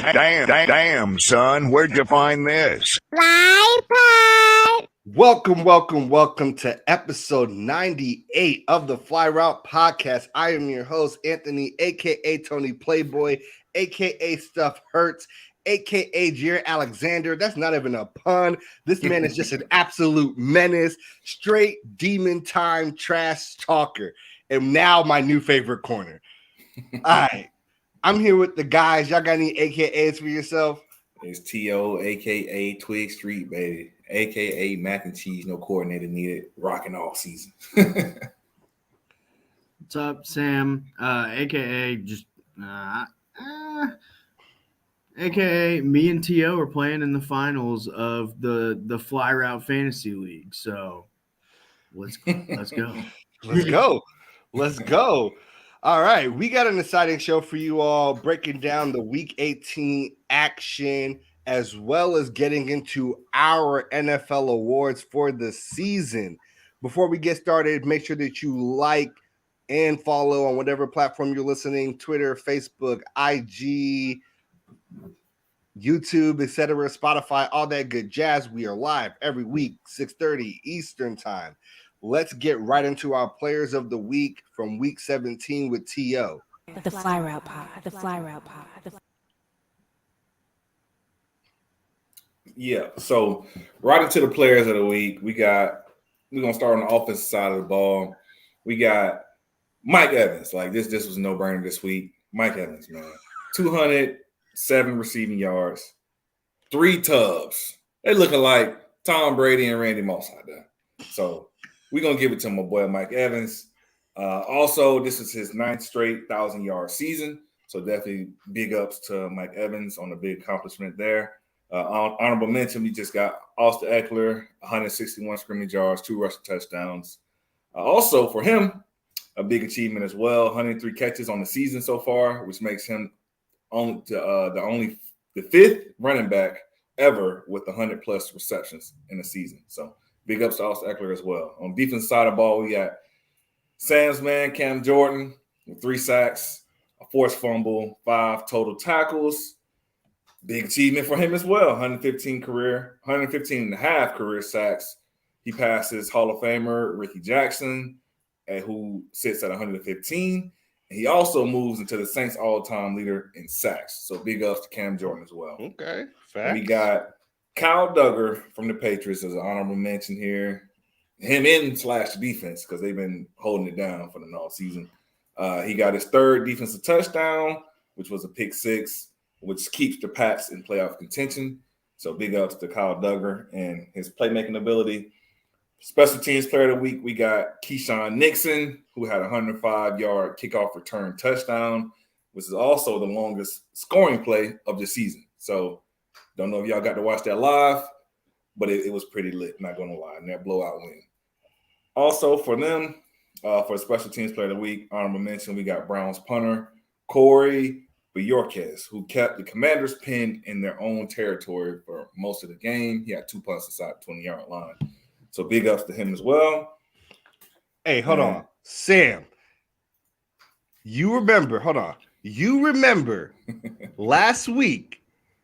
Damn, son, where'd you find this? Welcome to episode 98 of the Fly Route Podcast. I am your host, Anthony, aka Tony Playboy, aka Stuff Hurts, aka Jared Alexander. That's not even a pun. This man is just an absolute menace, straight demon time trash talker. And now my new favorite corner. All right. I'm here with the guys. Y'all got any AKAs for yourself? It's T.O., a.k.a. Twig Street, baby, a.k.a. mac and cheese, no coordinator needed, rocking all season. What's up, Sam? A.k.a. just, a.k.a. me and T.O. are playing in the finals of the Fly Route Fantasy League. So let's go. Let's go. All right, we got an exciting show for you all, breaking down the Week 18 action, as well as getting into our NFL awards for the season. Before we get started, make sure that you like and follow on whatever platform you're listening, Twitter, Facebook, IG, YouTube, etc., Spotify, all that good jazz. We are live every week, 6:30 Eastern Time. Let's get right into our players of the week from week 17 with T.O. The Fly Route Pod. Yeah, so right into the players of the week, we're going to start on the offensive side of the ball. We got Mike Evans. Like this was a no-brainer this week. Mike Evans, man. 207 receiving yards, 3 tubs. They looking like Tom Brady and Randy Moss out there. So we're going to give it to my boy Mike Evans. Also, this is his 9th straight 1,000-yard season. So definitely big ups to Mike Evans on a big accomplishment there. Honorable mention, we just got Austin Eckler, 161 scrimmage yards, 2 rushing touchdowns. Also for him, a big achievement as well, 103 catches on the season so far, which makes him the 5th running back ever with 100-plus receptions in a season. So big ups to Austin Eckler as well. On the defensive side of the ball, we got Sam's man, Cam Jordan, with 3 sacks, a forced fumble, 5 total tackles. Big achievement for him as well. 115 and a half career sacks. He passes Hall of Famer Ricky Jackson, who sits at 115. And he also moves into the Saints all-time leader in sacks. So big ups to Cam Jordan as well. Okay. We got Kyle Duggar from the Patriots as an honorable mention here. Him in / defense because they've been holding it down for the all season. He got his 3rd defensive touchdown, which was a pick 6, which keeps the Pats in playoff contention. So big ups to Kyle Duggar and his playmaking ability. Special teams player of the week, we got Keyshawn Nixon, who had a 105-yard kickoff return touchdown, which is also the longest scoring play of the season. So don't know if y'all got to watch that live, but it was pretty lit, not going to lie, and that blowout win. Also for them, for special teams player of the week, honorable mention, we got Browns punter Corey Bojorquez, who kept the Commanders pinned in their own territory for most of the game. He had 2 punts inside the 20-yard line. So big ups to him as well. Hey, hold on. Sam, you remember last week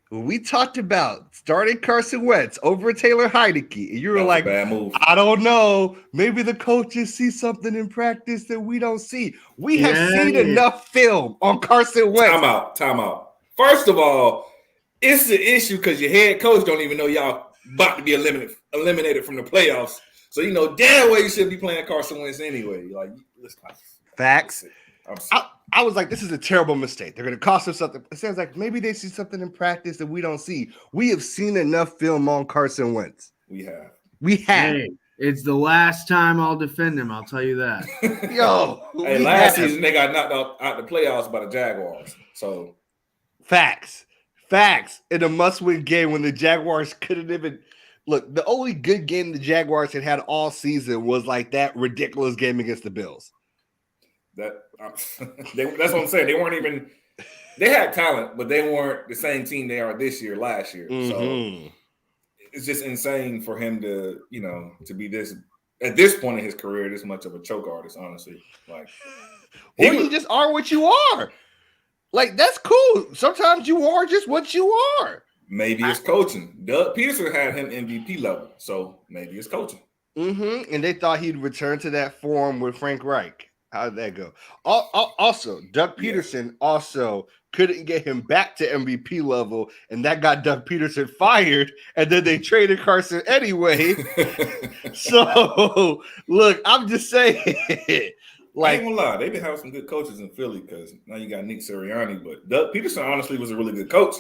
when we talked about starting Carson Wentz over Taylor Heinicke, and you were like, bad move. I don't know. Maybe the coaches see something in practice that we don't see. We have seen enough film on Carson Wentz. Time out. First of all, it's an issue because your head coach don't even know y'all about to be eliminated from the playoffs. So you know damn well you should be playing Carson Wentz anyway. Like, facts. I was like, this is a terrible mistake. They're going to cost us something. It sounds like maybe they see something in practice that we don't see. We have seen enough film on Carson Wentz. We have. Hey, it's the last time I'll defend him. I'll tell you that. Hey, last season they got knocked out the playoffs by the Jaguars. So facts in a must-win game when the Jaguars couldn't even look. The only good game the Jaguars had all season was like that ridiculous game against the Bills. That's what I'm saying. They weren't even. They had talent, but they weren't the same team they are this year, last year. Mm-hmm. So it's just insane for him to, to be this at this point in his career, this much of a choke artist. Honestly, like, you just are what you are. Like, that's cool. Sometimes you are just what you are. Maybe it's coaching. Doug Peterson had him MVP level, so maybe it's coaching. Mm-hmm. And they thought he'd return to that form with Frank Reich. How did that go? Also, Doug Peterson also couldn't get him back to MVP level, and that got Doug Peterson fired, and then they traded Carson anyway. So, look, I'm just saying, like, I ain't gonna lie, they've been having some good coaches in Philly because now you got Nick Sirianni, but Doug Peterson honestly was a really good coach.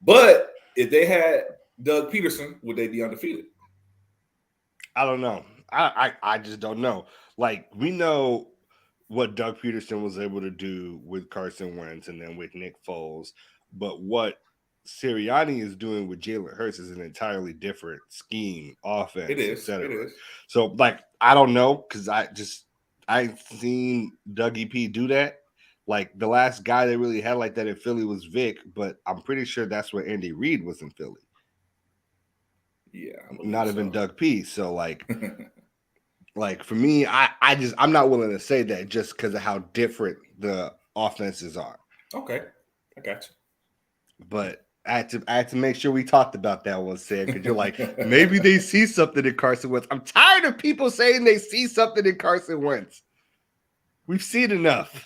But if they had Doug Peterson, would they be undefeated? I don't know. I just don't know. Like, we know what Doug Peterson was able to do with Carson Wentz and then with Nick Foles, but what Sirianni is doing with Jalen Hurts is an entirely different scheme, offense, it is. So, like, I don't know because I ain't seen Dougie P do that. Like, the last guy they really had like that in Philly was Vic, but I'm pretty sure that's when Andy Reid was in Philly. Yeah, not even Doug P. So, like, like for me, I'm not willing to say that just because of how different the offenses are. Okay, I got you. But I had to make sure we talked about that one, Sam, because you're like, maybe they see something in Carson Wentz. I'm tired of people saying they see something in Carson Wentz. We've seen enough.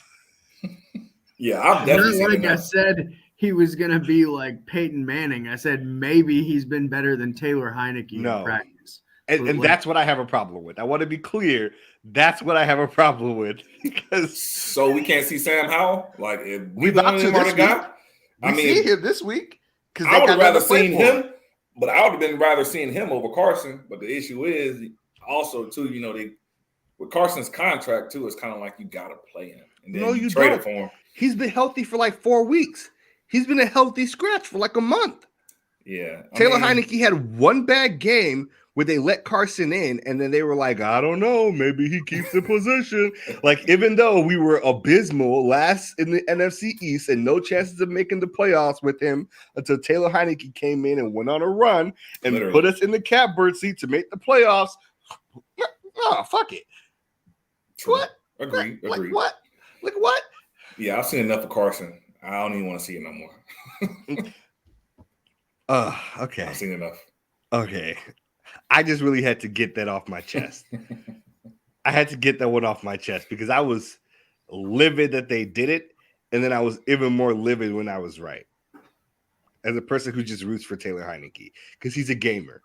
Yeah, I'm definitely not like I said he was gonna be like Peyton Manning. I said maybe he's been better than Taylor Heineke in practice. And like, that's what I have a problem with. I want to be clear. That's what I have a problem with. Because so we can't see Sam Howell? Like, if we about to this guy? I mean, see him this week. I would have rather seen him, but I would have been rather seeing him over Carson. But the issue is also too, you know, with Carson's contract too, it's kind of like you gotta play him. And then you trade it for him. He's been healthy for like 4 weeks. He's been a healthy scratch for like a month. Yeah. Taylor Heineke had one bad game where they let Carson in, and then they were like, I don't know, maybe he keeps the position. Like, even though we were abysmal last in the NFC East and no chances of making the playoffs with him until Taylor Heineke came in and went on a run and put us in the catbird seat to make the playoffs. Oh, fuck it. True. What? Agreed. Like what? Like what? Yeah, I've seen enough of Carson. I don't even want to see it no more. Okay. I've seen enough. Okay. I just really had to get that off my chest. I had to get that one off my chest because I was livid that they did it, and then I was even more livid when I was right. As a person who just roots for Taylor Heineke, because he's a gamer.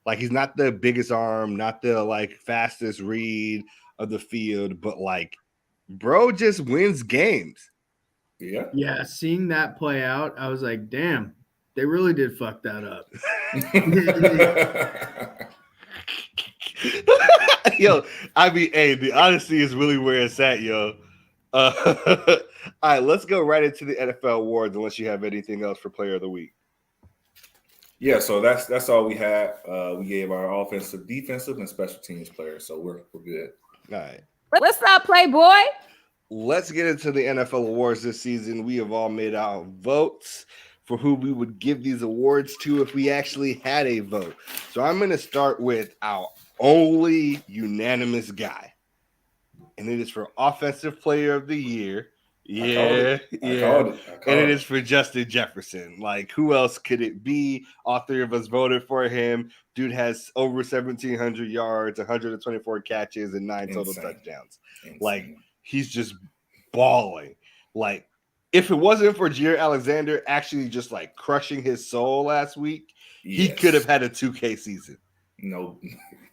Like, he's not the biggest arm, not the like fastest read of the field, but like, bro just wins games. Yeah. Yeah, seeing that play out, I was like, damn, they really did fuck that up. Yo, I mean, hey, the honesty is really where it's at, yo. All right, let's go right into the NFL awards unless you have anything else for player of the week. Yeah, so that's all we had. We gave our offensive, defensive, and special teams players, so we're good. All right. What's up, Playboy? Let's get into the NFL awards this season. We have all made our votes for who we would give these awards to if we actually had a vote. So I'm going to start with our only unanimous guy, and it is for Offensive Player of the Year. Yeah. And it is for Justin Jefferson. Like, who else could it be? All three of us voted for him. Dude has over 1,700 yards, 124 catches, and 9 total touchdowns. Like, he's just balling. Like, if it wasn't for Jair Alexander actually just like crushing his soul last week, he could have had a 2K season. No.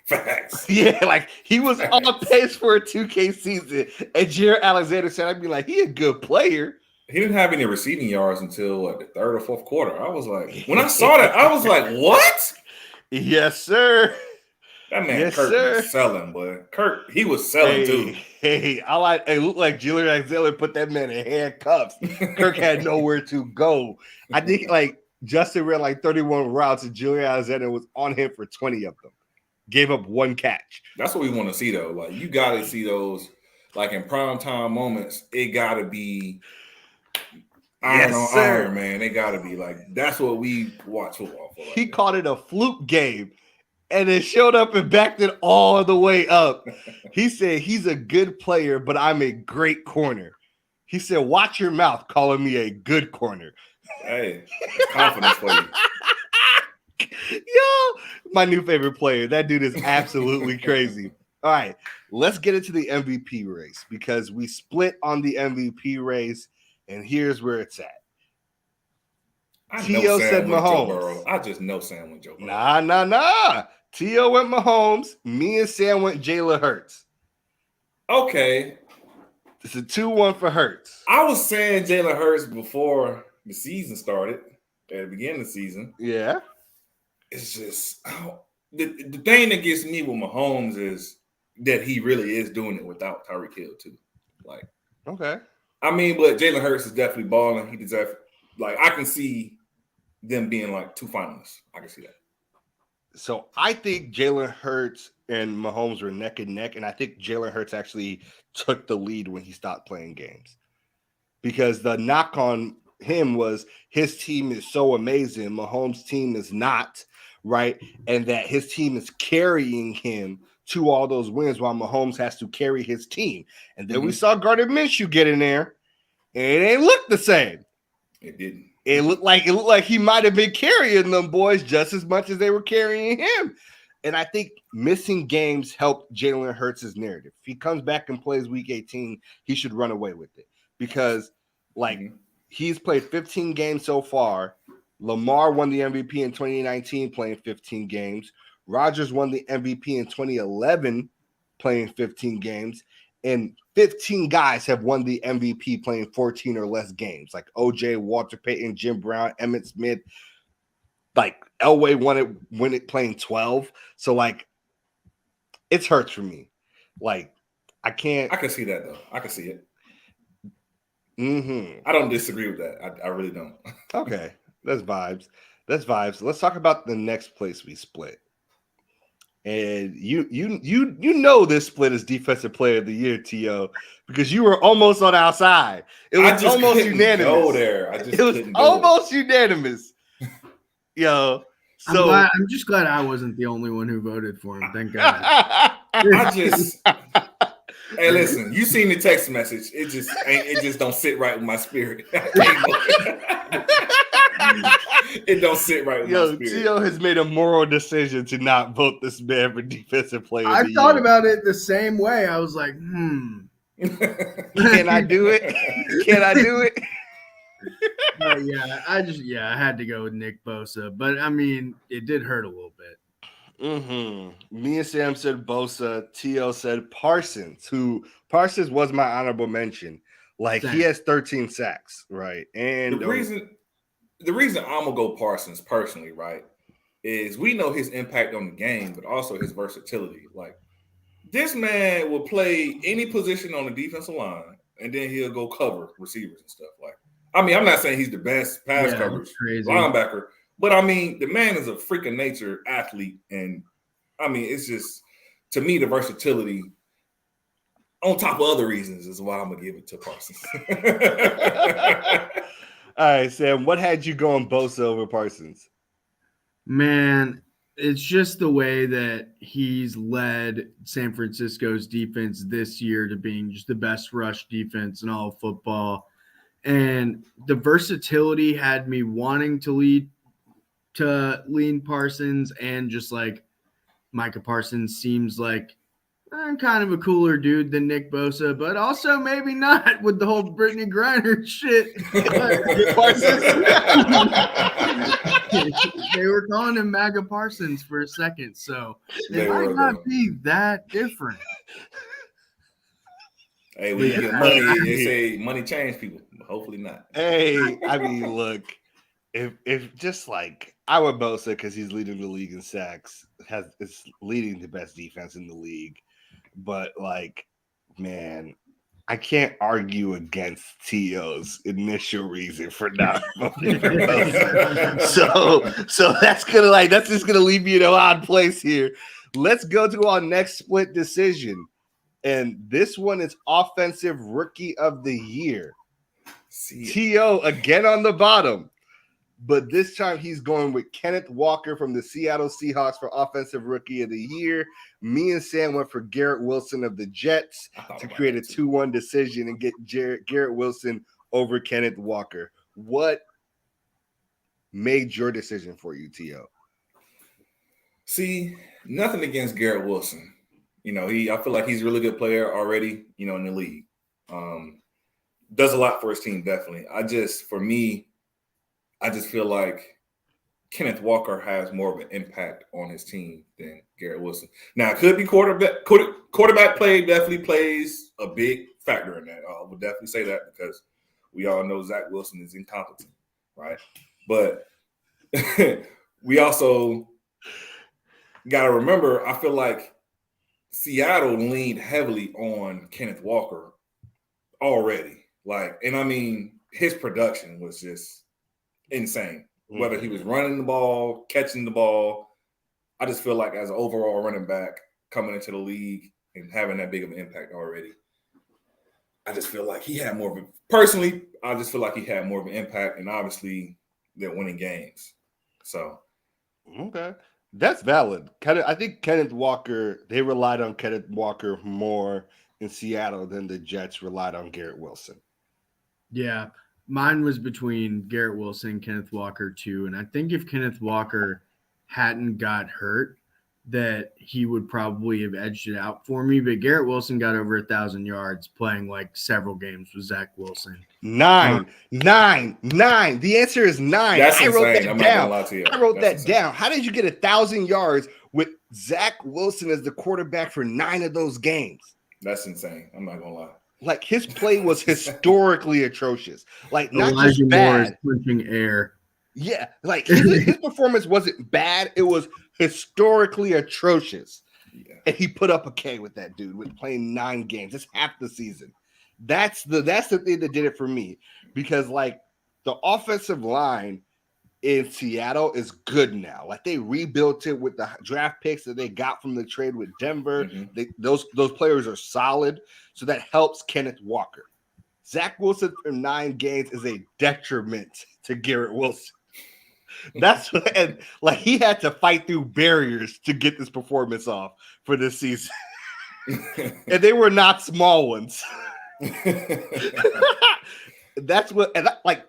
Facts. Yeah, like he was on pace for a 2K season, and Jair Alexander said, "I'd be like, he a good player." He didn't have any receiving yards until the third or fourth quarter. I was like, when I saw that, I was like, "What?" Yes, sir. That man, Kirk, was selling, but Kirk, he was selling too. Hey, it looked like Jair Alexander put that man in handcuffs. Kirk had nowhere to go. I think like Justin ran like 31 routes, and Jair Alexander was on him for 20 of them. Gave up one catch. That's what we want to see, though. Like, you got to see those, like, in prime time moments. It got to be iron on iron, man. It got to be like, that's what we watch football for. He called it a fluke game, and it showed up and backed it all the way up. He said he's a good player, but I'm a great corner. He said, "Watch your mouth, calling me a good corner." Hey, that's confidence for you. Yo, my new favorite player. That dude is absolutely crazy. All right, let's get into the MVP race because we split on the MVP race, and here's where it's at. I know T.O. Sam said went Joe Mahomes. Burrow. I just know Sam went Joe Burrow. Nah. T.O. went Mahomes. Me and Sam went Jalen Hurts. Okay. It's a 2-1 for Hurts. I was saying Jalen Hurts before the season started, at the beginning of the season. Yeah. It's just the thing that gets me with Mahomes is that he really is doing it without Tyreek Hill too. Like, okay. I mean, but Jalen Hurts is definitely balling. He deserves. Like, I can see them being like 2 finalists. I can see that. So I think Jalen Hurts and Mahomes were neck and neck, and I think Jalen Hurts actually took the lead when he stopped playing games. Because the knock on him was his team is so amazing, Mahomes' team is not, right? And that his team is carrying him to all those wins while Mahomes has to carry his team. And then we saw Gardner Minshew get in there, and it ain't look the same. It didn't. It looked like he might have been carrying them boys just as much as they were carrying him. And I think missing games helped Jalen Hurts' narrative. If he comes back and plays week 18, he should run away with it. Because, he's played 15 games so far. Lamar won the MVP in 2019 playing 15 games. Rodgers won the MVP in 2011 playing 15 games. And 15 guys have won the MVP playing 14 or less games, like OJ, Walter Payton, Jim Brown, Emmitt Smith. Like Elway won it playing 12. So it's Hurts for me. Like I can't. I can see that though. I can see it. Mm-hmm. I don't disagree with that. I really don't. Okay, that's vibes. Let's talk about the next place we split. And you know this split is Defensive Player of the Year, T.O., because you were almost on our side. It was almost unanimous. Go there. It was almost unanimous. Yo, so I'm just glad I wasn't the only one who voted for him. Thank God. Hey, listen, you seen the text message. It just don't sit right with my spirit. It don't sit right with my spirit. T.O. has made a moral decision to not vote this man for Defensive Player of the Year. I thought about it the same way. I was like, Can I do it? Can I do it? I had to go with Nick Bosa. But, I mean, it did hurt a little bit. Me and Sam said Bosa. T.O. said Parsons, who Parsons was my honorable mention. Like, he has 13 sacks, right? And the reason I'm gonna go Parsons personally, right, is we know his impact on the game, but also his versatility. Like, this man will play any position on the defensive line, and then he'll go cover receivers and stuff. Like, I mean, I'm not saying he's the best pass coverage linebacker, but I mean, the man is a freaking nature athlete, and I mean, it's just, to me, the versatility, on top of other reasons, is why I'm gonna give it to Parsons. All right, Sam, what had you going Bosa over Parsons? Man, it's just the way that he's led San Francisco's defense this year to being just the best rush defense in all of football. And the versatility had me wanting to lean Parsons, and just like Micah Parsons seems like I'm kind of a cooler dude than Nick Bosa, but also maybe not with the whole Brittany Griner shit. They were calling him MAGA Parsons for a second, so it might not be that different. Hey, when you get money, they say money change people. But hopefully not. Hey, I mean, look, if just like I would Bosa because he's leading the league in sacks, is leading the best defense in the league. But like, man, I can't argue against T.O.'s initial reason for not voting for Bosa. So that's just gonna leave me in an odd place here. Let's go to our next split decision. And this one is Offensive Rookie of the Year. T.O. again on the bottom. but this time he's going with Kenneth Walker from the Seattle Seahawks for Offensive Rookie of the Year. Me and Sam went for Garrett Wilson of the Jets to create a 2-1 decision and get Garrett Wilson over Kenneth Walker. What made your decision for you, T.O.? See, nothing against Garrett Wilson. I feel like he's a really good player already, in the league. Does a lot for his team, definitely. I just feel like Kenneth Walker has more of an impact on his team than Garrett Wilson. Now, it could be quarterback play definitely plays a big factor in that. I would definitely say that because we all know Zach Wilson is incompetent, right? But we also got to remember, I feel like Seattle leaned heavily on Kenneth Walker already. His production was just insane. Whether he was running the ball, catching the ball, I just feel like as an overall running back coming into the league and having that big of an impact already, I just feel like he had more of a – personally, I just feel like he had more of an impact, and obviously they're winning games. So. Okay. That's valid. I think Kenneth Walker, they relied on Kenneth Walker more in Seattle than the Jets relied on Garrett Wilson. Yeah. Mine was between Garrett Wilson and Kenneth Walker too. And I think if Kenneth Walker hadn't got hurt, that he would probably have edged it out for me. But Garrett Wilson got over 1,000 yards playing like several games with Zach Wilson. Nine. The answer is 9. That's I wrote insane. that I'm down. not gonna lie to you. I wrote That's that down. How did you get 1,000 yards with Zach Wilson as the quarterback for 9 of those games? That's insane. I'm not gonna lie. Like, his play was historically atrocious. Like, not Elijah just Moore is bad. punching air. Yeah, like his performance wasn't bad. It was historically atrocious. Yeah. And he put up a K with that dude with playing 9 games. That's half the season. That's the thing that did it for me, because like the offensive line in Seattle is good now. Like, they rebuilt it with the draft picks that they got from the trade with Denver. Mm-hmm. Those players are solid, so that helps Kenneth Walker. Zach Wilson for 9 games is a detriment to Garrett Wilson. That's what, and like, he had to fight through barriers to get this performance off for this season. And they were not small ones. That's what, and like,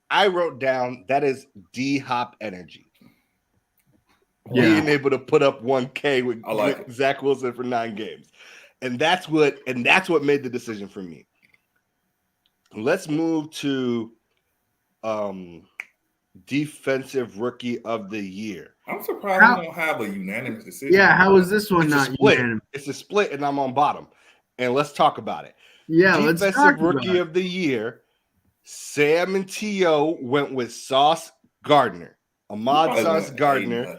I wrote down, that is D-Hop energy. Yeah. Being able to put up 1K with it. Zach Wilson for 9 games. And that's what made the decision for me. Let's move to Defensive Rookie of the Year. I'm surprised we don't have a unanimous decision. Yeah, how is this one not unanimous? It's a split, and I'm on bottom. And let's talk about it. Yeah, let's talk Defensive about Rookie it. of the Year, Sam and T.O. went with Sauce Gardner. Ahmad Sauce Gardner.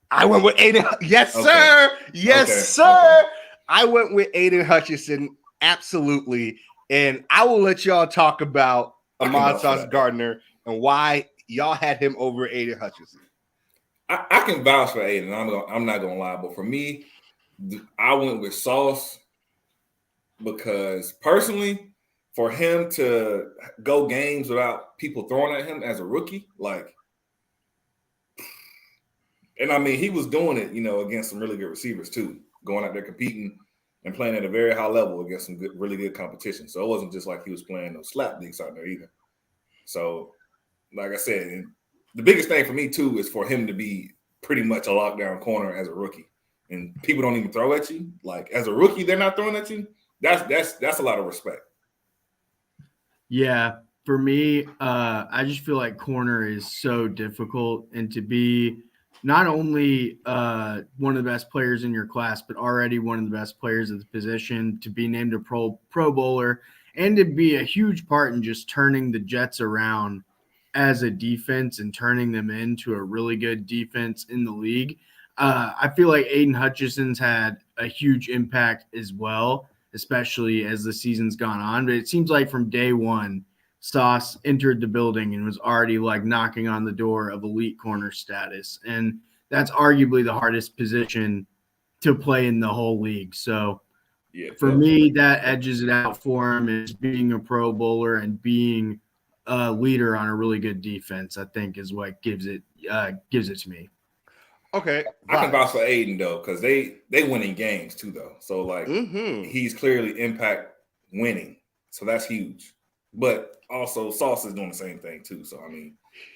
I went with Aiden. Yes, Okay. sir. Yes, Okay. sir. Okay. I went with Aiden Hutchinson. Absolutely. And I will let y'all talk about Ahmad Sauce Gardner and why y'all had him over Aiden Hutchinson. I can vouch for Aiden. I'm not gonna lie, but for me, I went with Sauce because personally, for him to go games without people throwing at him as a rookie, like, and I mean, he was doing it, against some really good receivers too, going out there competing and playing at a very high level against some really good competition. So it wasn't just like he was playing those slap leagues out there either. So, like I said, the biggest thing for me too is for him to be pretty much a lockdown corner as a rookie, and people don't even throw at you. Like, as a rookie, they're not throwing at you. That's a lot of respect. Yeah, for me, I just feel like corner is so difficult, and to be not only one of the best players in your class, but already one of the best players at the position, to be named a Pro Bowler, and to be a huge part in just turning the Jets around as a defense and turning them into a really good defense in the league. I feel like Aiden Hutchinson's had a huge impact as well, especially as the season's gone on. But it seems like from day one, Sauce entered the building and was already like knocking on the door of elite corner status. And that's arguably the hardest position to play in the whole league. So for me, that edges it out for him, is being a Pro Bowler and being leader on a really good defense, I think, is what gives it to me. Okay, I can vouch for Aiden though, because they winning games too though. So like he's clearly impact winning, so that's huge. But also Sauce is doing the same thing too. So I mean,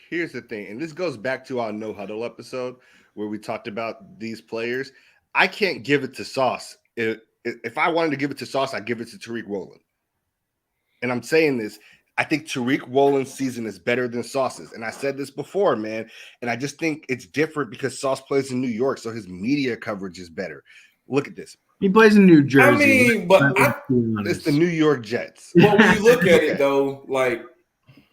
here's the thing, and this goes back to our No Huddle episode where we talked about these players. I can't give it to Sauce. If I wanted to give it to Sauce, I'd give it to Tariq Woolen. And I'm saying this, I think Tariq Woolen's season is better than Sauce's. And I said this before, man. And I just think it's different because Sauce plays in New York, so his media coverage is better. Look at this. He plays in New Jersey. I mean, but it's the New York Jets. But when you look at it, though, like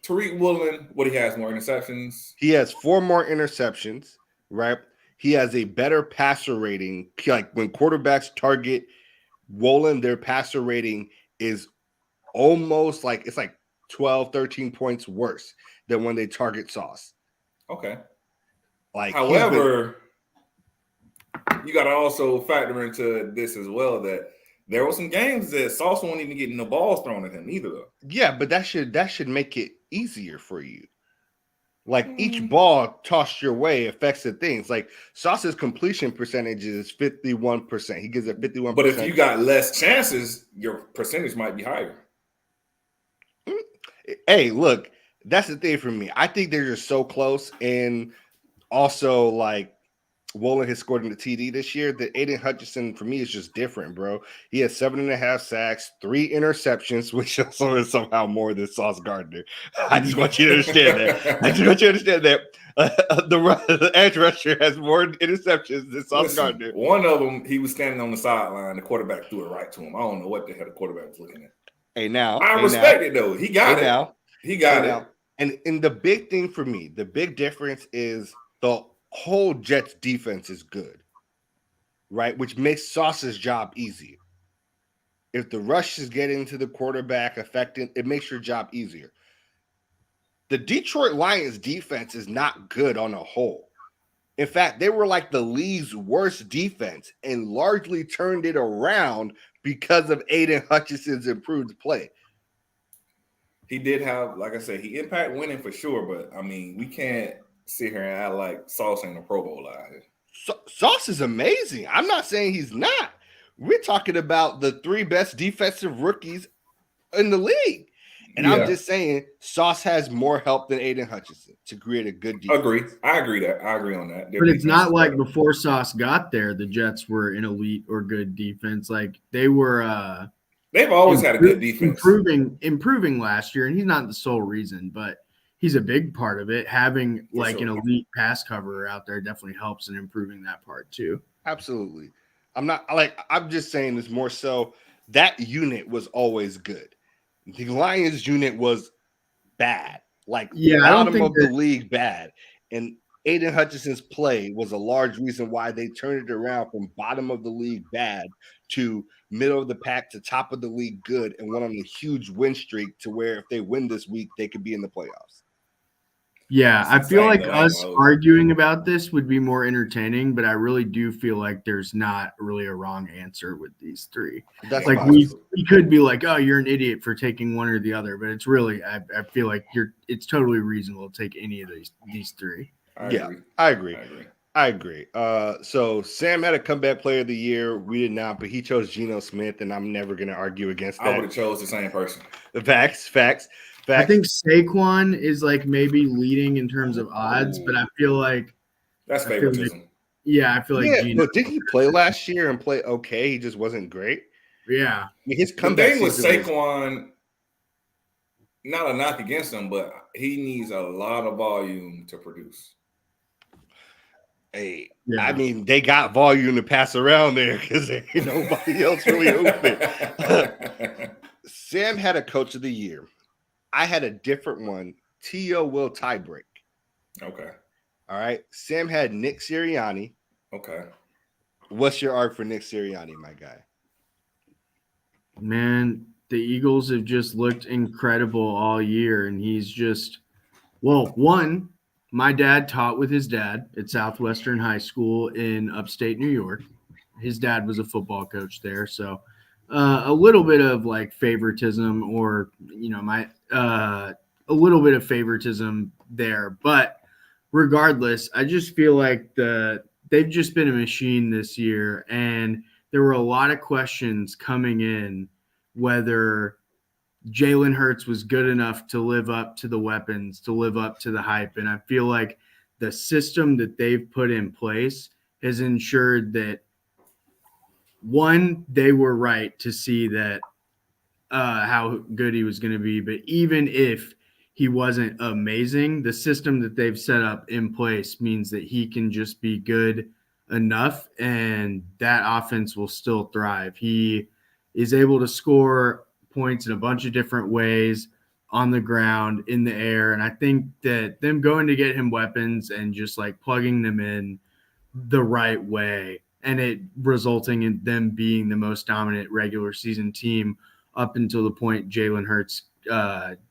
Tariq Woolen, what he has more interceptions? He has 4 more interceptions, right? He has a better passer rating. Like when quarterbacks target Woolen, their passer rating is almost like it's like 12, 13 points worse than when they target Sauce. Okay. Like, however, you got to also factor into this as well that there were some games that Sauce won't even get no balls thrown at him either. Yeah, but that should make it easier for you. Like each ball tossed your way affects the things. Like Sauce's completion percentage is 51%. He gives it 51%. But if you got less chances, your percentage might be higher. Hey, look, that's the thing for me. I think they're just so close. And also, like, Woolen has scored in the TD this year. That Aiden Hutchinson, for me, is just different, bro. He has 7.5 sacks, 3 interceptions, which also is somehow more than Sauce Gardner. I just want you to understand that. The edge rusher has more interceptions than Sauce Gardner. One of them, he was standing on the sideline. The quarterback threw it right to him. I don't know what the hell the quarterback was looking at. I respect it though. He got it. He got it. And the big thing for me, the big difference is the whole Jets defense is good, right? Which makes Sauce's job easier. If the rush is getting to the quarterback, affecting, it makes your job easier. The Detroit Lions defense is not good on a whole. In fact, they were like the league's worst defense and largely turned it around because of Aiden Hutchinson's improved play. He did have, like I said, he impact winning for sure, but I mean, we can't sit here and act like Sauce ain't a Pro Bowl out here. Sauce is amazing. I'm not saying he's not. We're talking about the 3 best defensive rookies in the league. And I'm just saying Sauce has more help than Aiden Hutchinson to create a good defense. I agree on that. But it's not like before Sauce got there, the Jets were an elite or good defense. Like they were they've always had a good defense. Improving last year, and he's not the sole reason, but he's a big part of it. Having like an elite pass coverer out there definitely helps in improving that part too. Absolutely. I'm just saying this more so that unit was always good. The Lions unit was bad, bottom of the league bad. And Aiden Hutchinson's play was a large reason why they turned it around from bottom of the league bad to middle of the pack to top of the league good and went on a huge win streak to where if they win this week, they could be in the playoffs. Yeah, I feel like us arguing about this would be more entertaining, but I really do feel like there's not really a wrong answer with these 3. That's like we could be like, oh, you're an idiot for taking one or the other, but it's really I feel like it's totally reasonable to take any of these 3. I agree. So Sam had a comeback player of the year. We did not, but he chose Geno Smith, and I'm never going to argue against that. I would have chose the same person. Facts. I think Saquon is like maybe leading in terms of odds, but I feel like that's favoritism. I feel like Geno. But did he play last year and play okay? He just wasn't great. Yeah. I mean, his comeback thing with Saquon, not a knock against him, but he needs a lot of volume to produce. Hey, I mean, they got volume to pass around there because there ain't nobody else really open. Sam had a coach of the year. I had a different one. T.O. will tiebreak. Okay. All right. Sam had Nick Sirianni. Okay. What's your arc for Nick Sirianni, my guy? Man, the Eagles have just looked incredible all year, and he's just one, my dad taught with his dad at Southwestern High School in upstate New York. His dad was a football coach there, so a little bit of like favoritism or my a little bit of favoritism there. But regardless, I just feel like they've just been a machine this year, and there were a lot of questions coming in whether Jalen Hurts was good enough to live up to the weapons, to live up to the hype. And I feel like the system that they've put in place has ensured that, one, they were right to see that how good he was going to be. But even if he wasn't amazing, the system that they've set up in place means that he can just be good enough, and that offense will still thrive. He is able to score points in a bunch of different ways, on the ground, in the air. And I think that them going to get him weapons and just like plugging them in the right way, and it resulting in them being the most dominant regular season team up until the point Jalen Hurts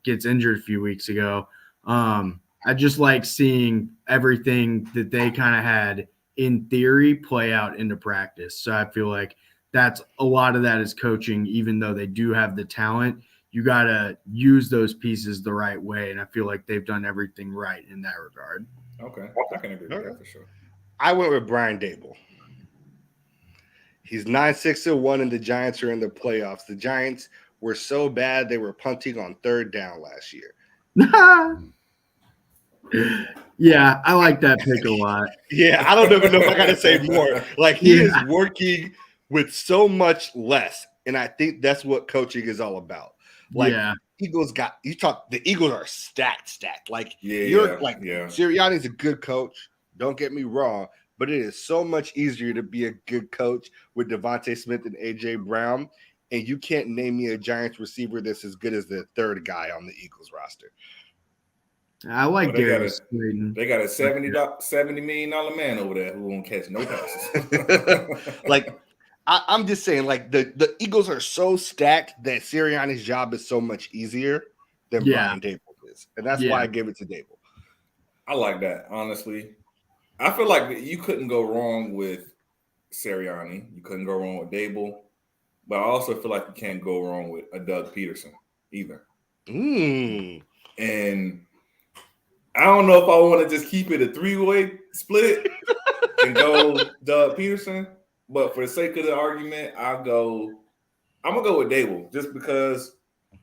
gets injured a few weeks ago. I just like seeing everything that they kind of had in theory play out into practice. So I feel like that's a lot of that is coaching. Even though they do have the talent, you got to use those pieces the right way. And I feel like they've done everything right in that regard. Okay. I can agree with that for sure. I went with Brian Dable. He's 9-6-1, and the Giants are in the playoffs. The Giants were so bad they were punting on third down last year. Yeah, I like that pick a lot. Yeah, I don't even know if I got to say more. Like, he is working with so much less, and I think that's what coaching is all about. Like, Eagles the Eagles are stacked. Like, Sirianni's a good coach. Don't get me wrong, but it is so much easier to be a good coach with Devontae Smith and A.J. Brown, and you can't name me a Giants receiver that's as good as the third guy on the Eagles roster. I like Darius Slayton. They got a $70 million man over there who won't catch no passes. Like, I'm just saying, like, the Eagles are so stacked that Sirianni's job is so much easier than Brian Dable is, and that's why I give it to Dable. I like that, honestly. I feel like you couldn't go wrong with Sirianni. You couldn't go wrong with Dable. But I also feel like you can't go wrong with a Doug Peterson either. And I don't know if I want to just keep it a three-way split and go Doug Peterson. But for the sake of the argument, I'm going to go with Dable just because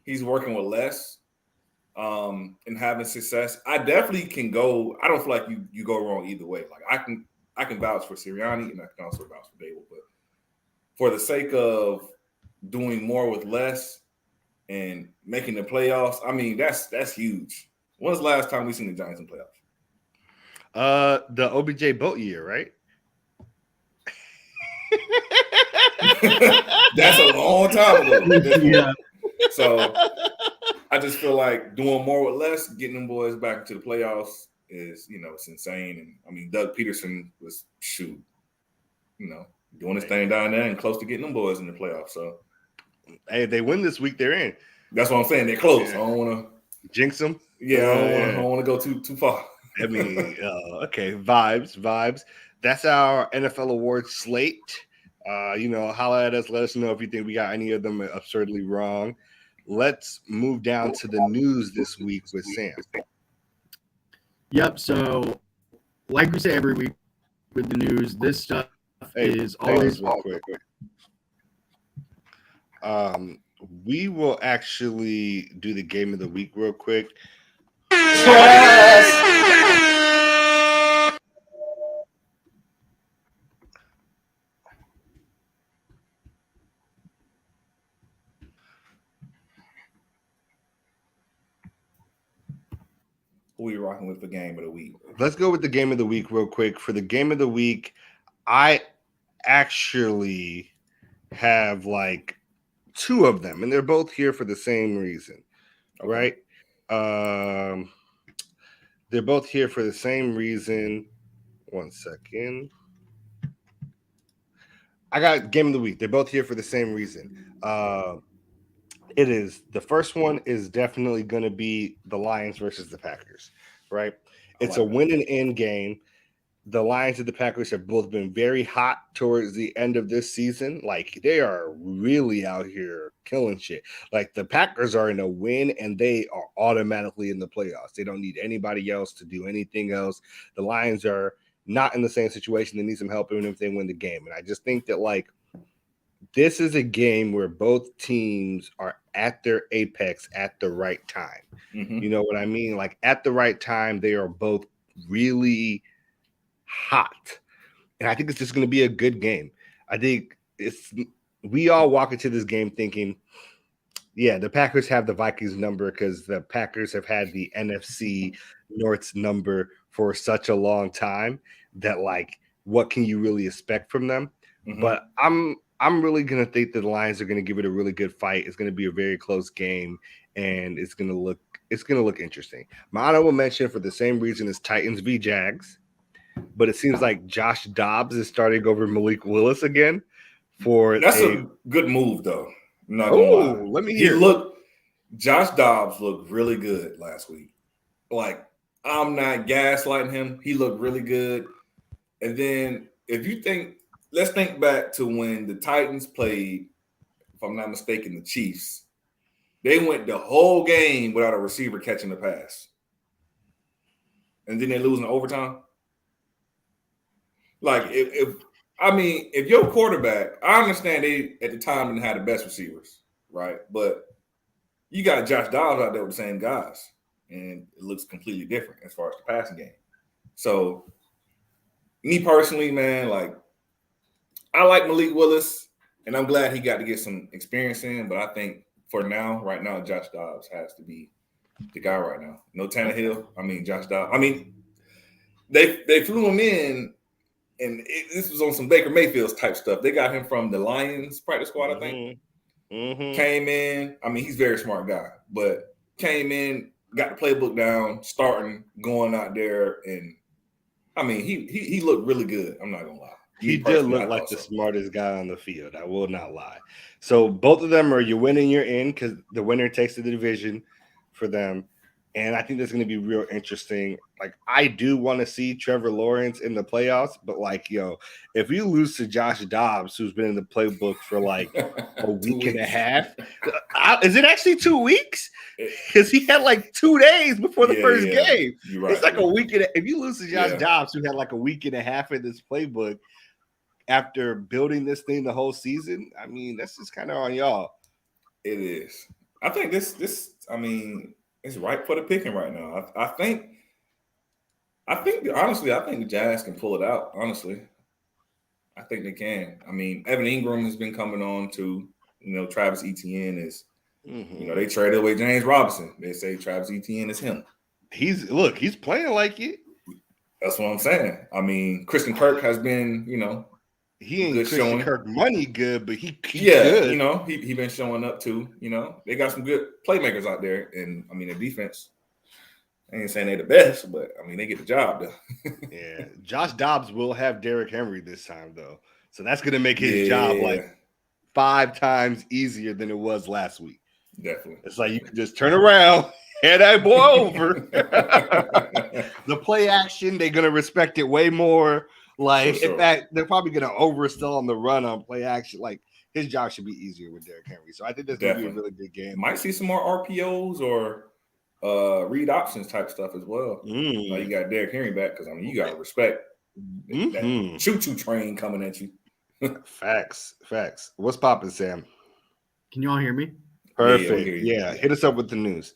he's working with less and having success. I definitely can go. I don't feel like you go wrong either way. Like, I can vouch for Sirianni and I can also vouch for Dable. But for the sake of doing more with less and making the playoffs, I mean, that's huge. When's the last time we seen the Giants in playoffs? The OBJ boat year, right? That's a long time ago. So I just feel like doing more with less, getting them boys back into the playoffs is, it's insane. And I mean, Doug Peterson was doing his thing down there and close to getting them boys in the playoffs. So, hey, if they win this week, they're in. That's what I'm saying. They're close. I don't want to jinx them. Yeah, I don't want to go too far. I mean, okay, vibes. That's our NFL Awards slate. Holla at us. Let us know if you think we got any of them absurdly wrong. Let's move down to the news this week with Sam. Yep. So, like we say every week with the news, this stuff is always real quick. We will actually do the game of the week real quick. Who are you rocking with the game of the week? Let's go with the game of the week real quick. For the game of the week, I actually have like two of them, and they're both here for the same reason, right? They're both here for the same reason. 1 second. I got game of the week. They're both here for the same reason. It is the first one is definitely going to be the Lions versus the Packers, right? It's a win and end game. the Lions and the Packers have both been very hot towards the end of this season. Like, they are really out here killing shit. Like, the Packers are in a win, and they are automatically in the playoffs. They don't need anybody else to do anything else. The Lions are not in the same situation. They need some help even if they win the game. And I just think that, like, this is a game where both teams are at their apex at the right time. Mm-hmm. You know what I mean? Like, at the right time, they are both really hot. And I think it's just going to be a good game. I think we all walk into this game thinking, yeah, the Packers have the Vikings number because the Packers have had the NFC North's number for such a long time that, like, what can you really expect from them? Mm-hmm. But I'm really going to think that the Lions are going to give it a really good fight. It's going to be a very close game, and it's going to look interesting. My honorable mention, for the same reason, is Titans v. Jags, but it seems like Josh Dobbs is starting over Malik Willis again. That's a good move, though. I'm not gonna lie. Let me hear. Josh Dobbs looked really good last week. Like, I'm not gaslighting him. He looked really good. And then let's think back to when the Titans played, if I'm not mistaken, the Chiefs. They went the whole game without a receiver catching the pass. And then they lose in overtime. Like, if your quarterback, I understand they at the time didn't have the best receivers, right? But you got Josh Dobbs out there with the same guys, and it looks completely different as far as the passing game. So, me personally, man, like, I like Malik Willis, and I'm glad he got to get some experience in. But I think right now, Josh Dobbs has to be the guy right now. No Tannehill. Josh Dobbs. They flew him in. And this was on some Baker Mayfield's type stuff. They got him from the Lions practice squad, I think. Mm-hmm. Came in. He's a very smart guy, but came in, got the playbook down, starting, going out there, and he looked really good. I'm not gonna lie. He did look like the smartest guy on the field. I will not lie. So both of them are you win and you're in, because the winner takes the division for them. And I think that's going to be real interesting. Like, I do want to see Trevor Lawrence in the playoffs, but, like, if you lose to Josh Dobbs, who's been in the playbook for like a week and a half, is it actually 2 weeks? Because he had like 2 days before the first game. Right, it's like a week and if you lose to Josh Dobbs, who had like a week and a half in this playbook after building this thing the whole season, that's just kind of on y'all. It is. I think this. It's ripe for the picking right now. I think honestly, I think the Jazz can pull it out. Honestly, I think they can. Evan Ingram has been coming on too. Travis Etienne is. Mm-hmm. They traded away James Robinson. They say Travis Etienne is him. He's playing like it. That's what I'm saying. Christian Kirk has been, he ain't good Christian showing. Kirk money good, but he good. He been showing up too. They got some good playmakers out there, and the defense. I ain't saying they're the best, but they get the job done. Yeah, Josh Dobbs will have Derrick Henry this time though, so that's gonna make his job like 5 times easier than it was last week. Definitely, it's like you can just turn around, hand that boy over. The play action, they're gonna respect it way more. Like, in fact, they're probably going to oversell on the run on play action. Like, his job should be easier with Derrick Henry. So I think that's going to be a really good game. Might see some more RPOs or read options type stuff as well. Like, you got Derrick Henry back because, you got to respect that choo-choo train coming at you. Facts. What's poppin', Sam? Can you all hear me? Perfect. Yeah, hit us up with the news.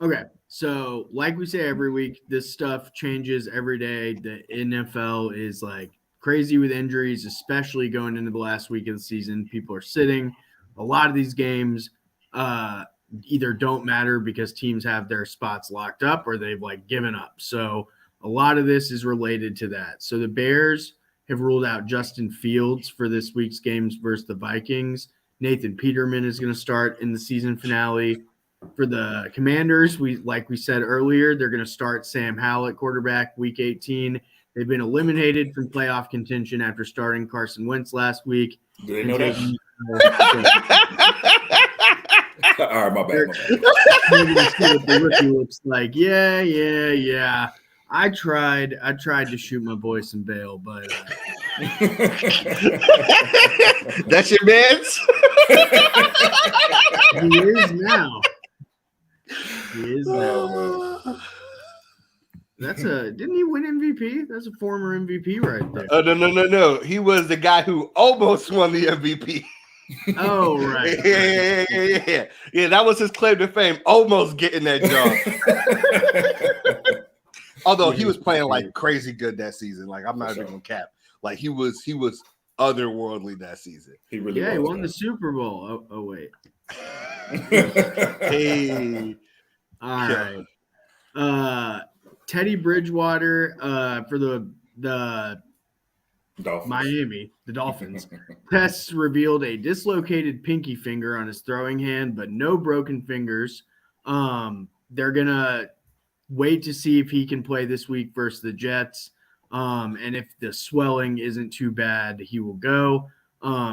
Okay. So, like we say every week, this stuff changes every day. The NFL is like crazy with injuries, especially going into the last week of the season. People are sitting. A lot of these games either don't matter because teams have their spots locked up or they've like given up. So, a lot of this is related to that. So, the Bears have ruled out Justin Fields for this week's games versus the Vikings. Nathan Peterman is going to start in the season finale. For the Commanders, like we said earlier, they're going to start Sam Howell at quarterback week 18. They've been eliminated from playoff contention after starting Carson Wentz last week. Do they know that? All right, my bad. The rookie looks like, yeah. I tried to shoot my boy some bail, but That's your man's? he is now. Didn't he win MVP? That's a former MVP right there. Oh, no. He was the guy who almost won the MVP. Oh, right. Yeah, that was his claim to fame, almost getting that job. Although he was playing like crazy good that season. Like, I'm not even gonna cap. Like, he was otherworldly that season. He really he was, won man. the Super Bowl. Oh wait. Hey. All right. Teddy Bridgewater for the Dolphins. Miami, the Dolphins. Tests revealed a dislocated pinky finger on his throwing hand, but no broken fingers. They're gonna wait to see if he can play this week versus the Jets. And if the swelling isn't too bad, he will go.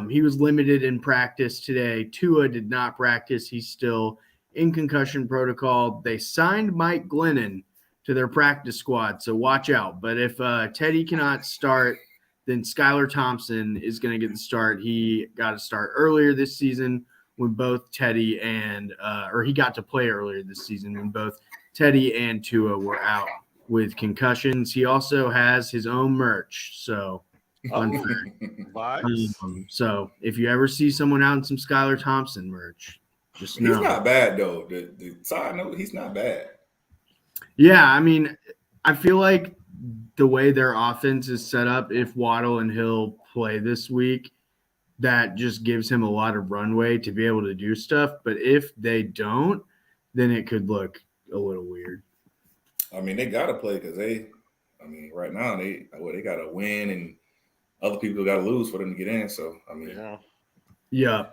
He was limited in practice today. Tua did not practice. He's still in concussion protocol. They signed Mike Glennon to their practice squad, so watch out. But if Teddy cannot start, then Skylar Thompson is going to get the start. He got to start earlier this season when both Teddy and or he got to play earlier this season when both Teddy and Tua were out with concussions. He also has his own merch, so fun fact. So if you ever see someone out in some Skylar Thompson merch, just know He's not bad though. The side note, he's not bad. Yeah, I mean, I feel like the way their offense is set up, if Waddle and Hill play this week, that just gives him a lot of runway to be able to do stuff. But if they don't, then it could look a little weird. I mean, they got to play because right now they got to win and other people got to lose for them to get in. So, I mean, yeah.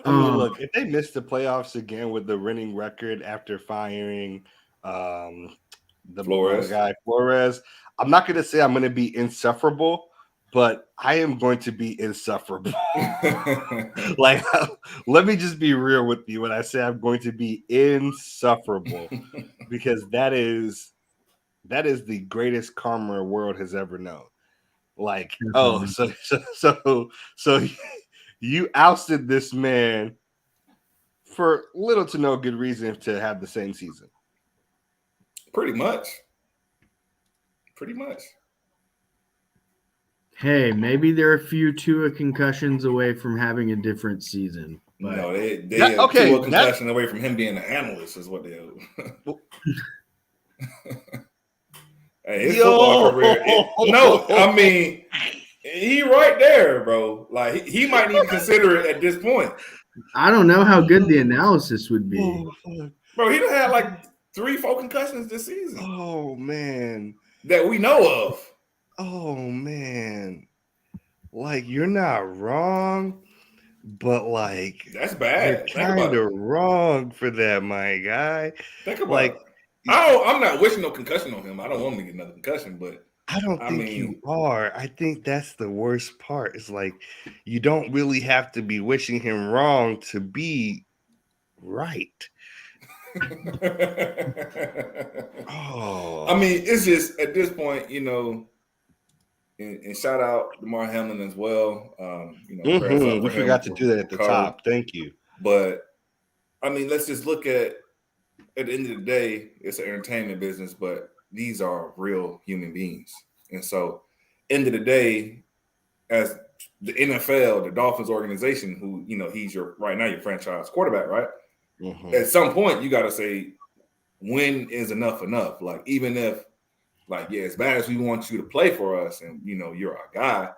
I mean, look, if they miss the playoffs again with the winning record after firing the guy Flores, I'm not going to say I'm going to be insufferable, but I am going to be insufferable. Like, let me just be real with you when I say I'm going to be insufferable, because that is the greatest karma the world has ever known. Like, so you ousted this man for little to no good reason to have the same season. Pretty much. Hey, maybe they're a few Tua concussions away from having a different season. But... No, they are Tua concussion away from him being an analyst is what they are. Hey, his football career. I mean, he right there, bro. Like he might need to consider it at this point. I don't know how good the analysis would be. Bro, he done had like 3-4 concussions this season. Oh man. That we know of. Oh man. Like, you're not wrong, but like, that's bad. You're kind of wrong for that, my guy. Think about it. I'm not wishing no concussion on him. I don't want him to get another concussion, but I don't think you are. I think that's the worst part. It's like, you don't really have to be wishing him wrong to be right. I mean, it's just at this point, you know, and shout out Damar Hamlin as well. We forgot to do that at the top. Thank you. But I mean, let's just look at the end of the day, it's an entertainment business, but these are real human beings. And so, end of the day, as the NFL, the Dolphins organization, who, you know, he's your franchise quarterback, right? Mm-hmm. At some point, you got to say, when is enough enough? Like, even if, like, yeah, as bad as we want you to play for us and, you know, you're our guy,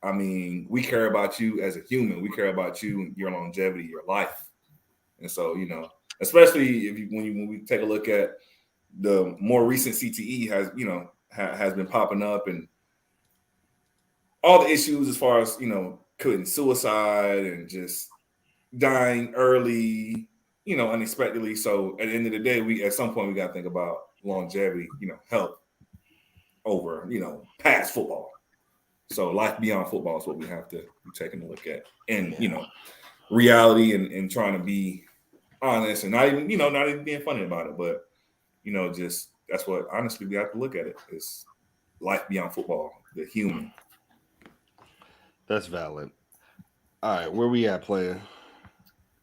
I mean, we care about you as a human. We care about you, your longevity, your life. And so, you know, especially when we take a look at the more recent CTE has been popping up and all the issues as far as, you know, committing suicide and just dying early, you know, unexpectedly. So at the end of the day, at some point we got to think about longevity, you know, health over, you know, past football. So life beyond football is what we have to be taking a look at, and you know, reality and trying to be honest and not even being funny about it, but you know, just that's what honestly we have to look at it. It's life beyond football, the human. That's valid. All right, where we at, player?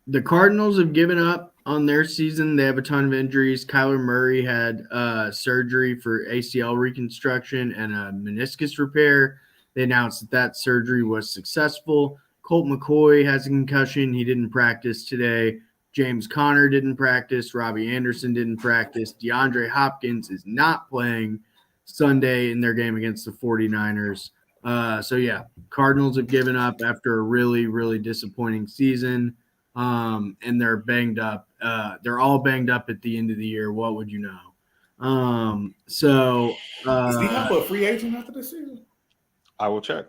The Cardinals have given up on their season. They have a ton of injuries. Kyler Murray had surgery for ACL reconstruction and a meniscus repair. They announced that surgery was successful. Colt McCoy has a concussion. He didn't practice today. James Conner didn't practice. Robbie Anderson didn't practice. DeAndre Hopkins is not playing Sunday in their game against the 49ers. Cardinals have given up after a really, really disappointing season. And they're banged up. They're all banged up at the end of the year. What would you know? Is he have a free agent after this season? I will check.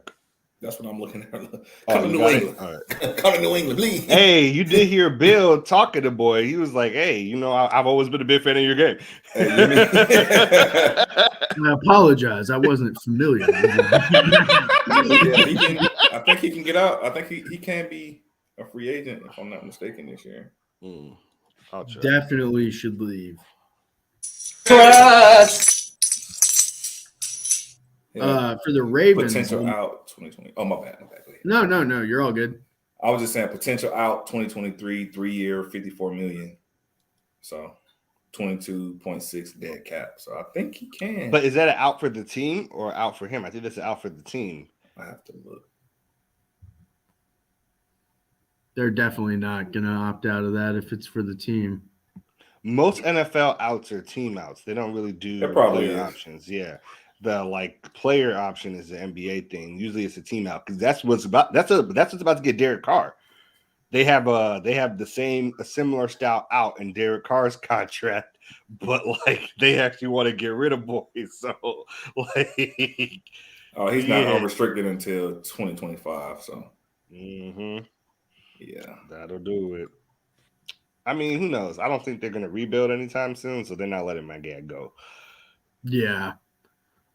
That's what I'm looking at. Come Oh, to you New got it? England. All right. Come to New England, please. Hey, you did hear Bill talking to boy. He was like, "Hey, you know, I've always been a big fan of your game." Hey, you mean- I apologize. I wasn't familiar. I think he can get out. I think he can be a free agent, if I'm not mistaken, this year. I'll check. Definitely should leave. Yeah. For the Ravens, Potential out 2020. Oh, my bad. Go ahead. No, you're all good. I was just saying potential out 2023, 3-year, $54 million. So 22.6 dead cap. So I think he can. But is that an out for the team or out for him? I think that's an out for the team. I have to look. They're definitely not going to opt out of that if it's for the team. Most NFL outs are team outs. They don't really do It probably player is. options. Yeah. The player option is the NBA thing. Usually it's a team out because that's what's about to get Derek Carr. They have a similar style out in Derek Carr's contract, but they actually want to get rid of boys. So he's not unrestricted until 2025. So yeah, that'll do it. I mean, who knows? I don't think they're gonna rebuild anytime soon, so they're not letting my guy go. Yeah.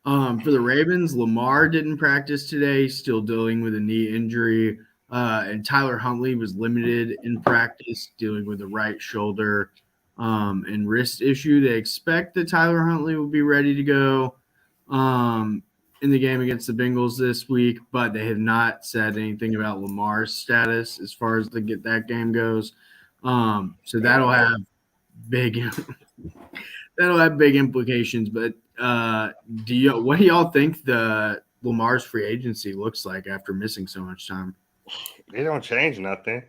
For the Ravens, Lamar didn't practice today, still dealing with a knee injury. And Tyler Huntley was limited in practice, dealing with a right shoulder and wrist issue. They expect that Tyler Huntley will be ready to go in the game against the Bengals this week, but they have not said anything about Lamar's status as far as that game goes. So that'll have big implications. But what do y'all think the Lamar's free agency looks like after missing so much time? They don't change nothing.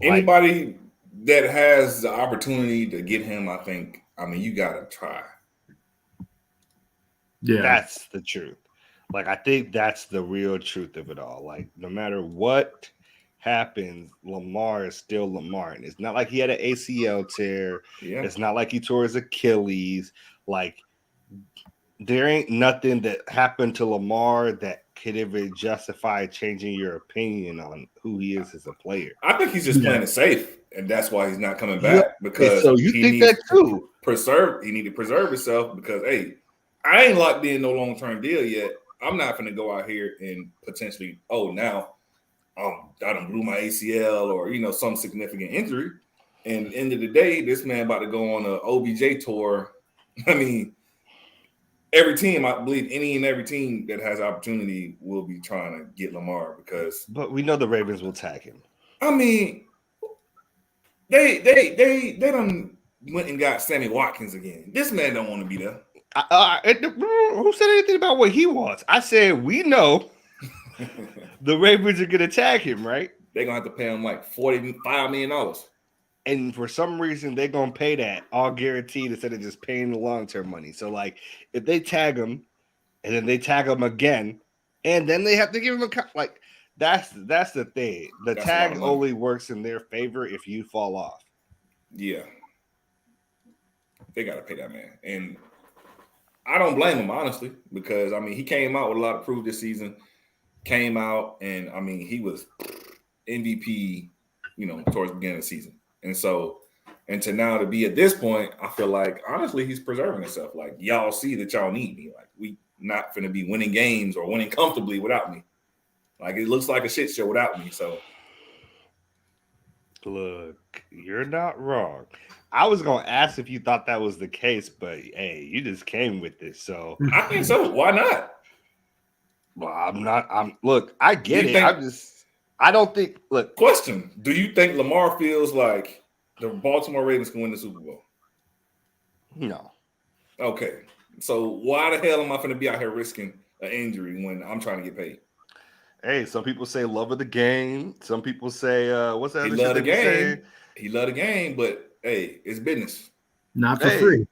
Anybody that has the opportunity to get him, I mean, you gotta try. Yeah, that's the truth. I think that's the real truth of it all. No matter what happens, Lamar is still Lamar. And it's not like he had an ACL tear. Yeah. It's not like he tore his Achilles. There ain't nothing that happened to Lamar that could ever justify changing your opinion on who he is as a player. I think he's just playing it safe, and that's why he's not coming back. Because so you think that too? He need to preserve himself because I ain't locked in no long-term deal yet. I'm not going to go out here and potentially, now I done blew my ACL or some significant injury. And end of the day, this man about to go on a OBJ tour. I mean, every team, I believe, any and every team that has opportunity will be trying to get Lamar because. But we know the Ravens will tag him. I mean, they done went and got Sammy Watkins again. This man don't want to be there. Who said anything about what he wants? I said we know the Ravens are going to tag him, right? They're going to have to pay him $45 million. And for some reason, they're going to pay that all guaranteed instead of just paying the long-term money. So, if they tag him and then they tag him again and then they have to give him that's the thing. The tag only works in their favor if you fall off. Yeah. They got to pay that man. And I don't blame him, honestly, because, he came out with a lot of proof this season. Came out and, he was MVP, towards the beginning of the season. And so, and to now to be at this point, I feel like, honestly, he's preserving himself. Y'all see that y'all need me. We not going to be winning games or winning comfortably without me. It looks like a shit show without me. So, Look, you're not wrong. I was gonna ask if you thought that was the case, but hey, you just came with it. So I think so. Why not? well, I'm not. Look, I get you it. think- I don't think. Look, Question: do you think Lamar feels like the Baltimore Ravens can win the Super Bowl? no. Okay, so why the hell am I going to be out here risking an injury when I'm trying to get paid? Hey, some people say love of the game. Some people say what's that He other love shit the they be game. saying? He love the game, but hey, it's business. Not for Hey, free.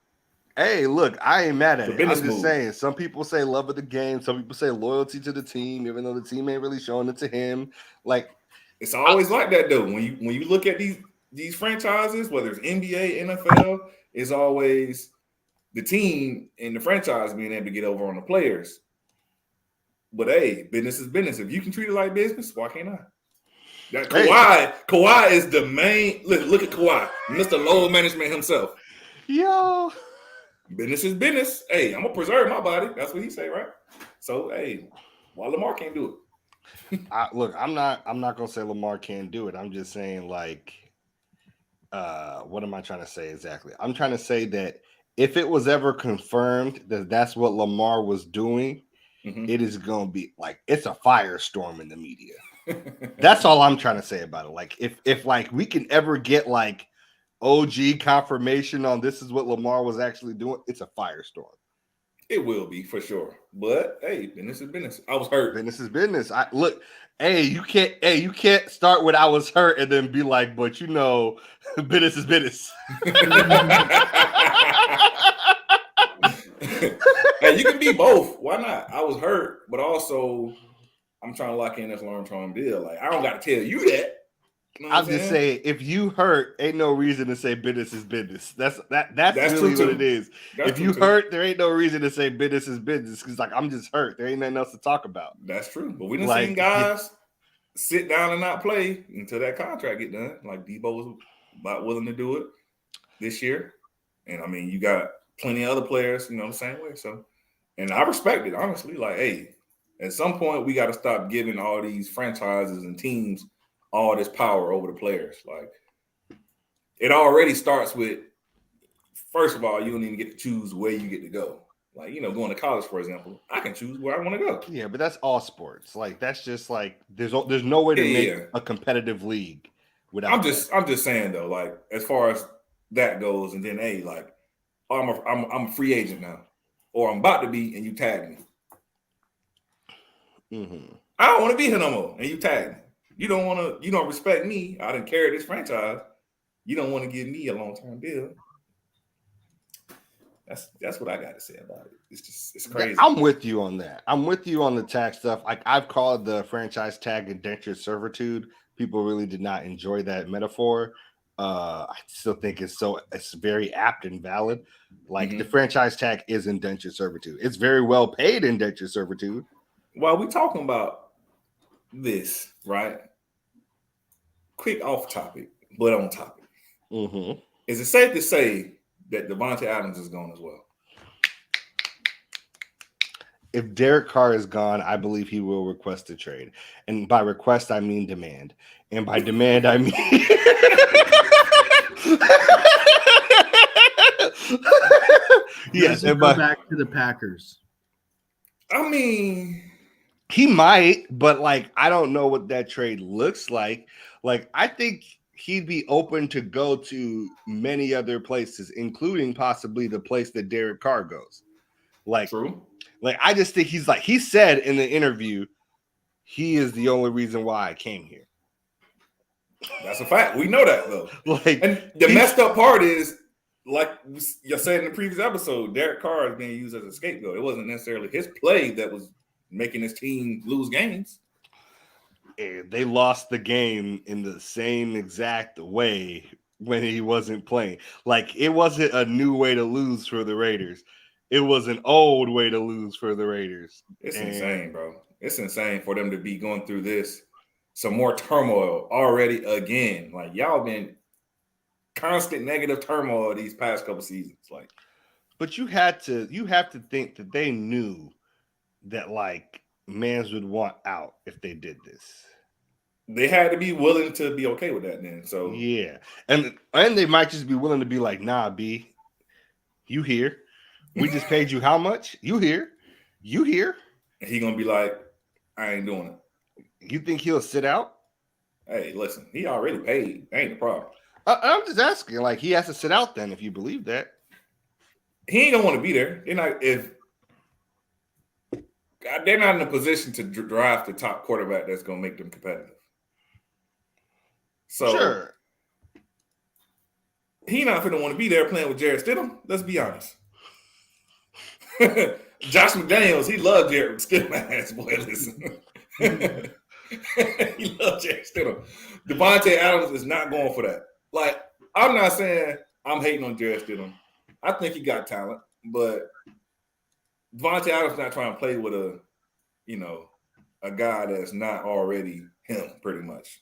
Hey, look, I ain't mad at It's a it. business I'm just move. saying, some people say love of the game. Some people say loyalty to the team, even though the team ain't really showing it to him. Like, It's always like that though. When you look at these franchises, whether it's NBA, NFL, it's always the team and the franchise being able to get over on the players. But hey, business is business. If you can treat it like business, why can't I? That Kawhi is the main. Look at Kawhi, Mr. Load Management himself. yo, Business is business. Hey, I'm gonna preserve my body. That's what he say, right? So hey, why Lamar can't do it? look, I'm not gonna say Lamar can't do it. I'm just saying, like, what am I trying to say exactly? I'm trying to say that if it was ever confirmed that that's what Lamar was doing, it is gonna be like it's a firestorm in the media. That's all I'm trying to say about it. Like, if like we can ever get like OG confirmation on this is what Lamar was actually doing, it's a firestorm. It will be for sure. But hey, business is business. I was hurt. Business is business. You can't start with I was hurt and then be like, but you know, business is business. Hey, you can be both. Why not? I was hurt, but also I'm trying to lock in this long-term deal. Like, I don't got to tell you that. You know I'm just saying, if you hurt, ain't no reason to say business is business. That's really what it is. If you hurt, there ain't no reason to say business is business because, like, I'm just hurt. There ain't nothing else to talk about. That's true. But we done seen guys sit down and not play until that contract get done. Like Debo was about willing to do it this year, and I mean, you got plenty of other players, the same way. So, and I respect it honestly. Like, hey, at some point, we got to stop giving all these franchises and teams all this power over the players. Like, it already starts with, first of all, you don't even get to choose where you get to go. Like, going to college, for example, I can choose where I want to go. Yeah, but that's all sports. Like, that's just like there's no way to make a competitive league without. I'm just saying though, like, as far as that goes, and then hey, like, I'm a free agent now, or I'm about to be, and you tag me. Mm-hmm. I don't want to be here no more, and you tag me. You don't respect me. I didn't carry this franchise. You don't want to give me a long-term deal. That's what I got to say about it. It's crazy. I'm with you on that. I'm with you on the tag stuff. Like, I've called the franchise tag indentured servitude. People really did not enjoy that metaphor. I still think it's very apt and valid. Like, the franchise tag is indentured servitude. It's very well paid indentured servitude. While we talking about this, right? Quick off topic, but on topic. Mm-hmm. Is it safe to say that Devontae Adams is gone as well? If Derek Carr is gone, I believe he will request a trade. And by request, I mean demand. And by demand, I mean... Yes, go back to the Packers. I mean... He might, but, like, I don't know what that trade looks like. Like, I think he'd be open to go to many other places, including possibly the place that Derek Carr goes. Like, true. Like, I just think he said in the interview, he is the only reason why I came here. That's a fact. We know that, though. Like, and the messed up part is, like you said in the previous episode, Derek Carr is being used as a scapegoat. It wasn't necessarily his play that was making his team lose games. And they lost the game in the same exact way when he wasn't playing. Like, it wasn't a new way to lose for the Raiders. It was an old way to lose for the Raiders. It's insane, bro. It's insane for them to be going through this, some more turmoil already again. Like, y'all been constant negative turmoil these past couple seasons. Like, but you have to think that they knew that, like, Mans would want out if they did this. they had to be willing to be okay with that then. So yeah, and they might just be willing to be like, nah, B, you here? We just paid you how much? You here? he gonna be like, I ain't doing it. You think he'll sit out? Hey, listen, he already paid. Ain't the problem. I'm just asking. Like, he has to sit out then if you believe that. He ain't gonna want to be there. They're not in a position to draft the top quarterback that's gonna make them competitive. So Sure. He not gonna want to be there playing with Jarrett Stidham. Let's be honest. Josh McDaniels, he loved Jarrett Stidham ass boy. Listen. He loved Jarrett Stidham. Devontae Adams is not going for that. Like, I'm not saying I'm hating on Jarrett Stidham. I think he got talent, but Devontae Adams not trying to play with a guy that's not already him, pretty much.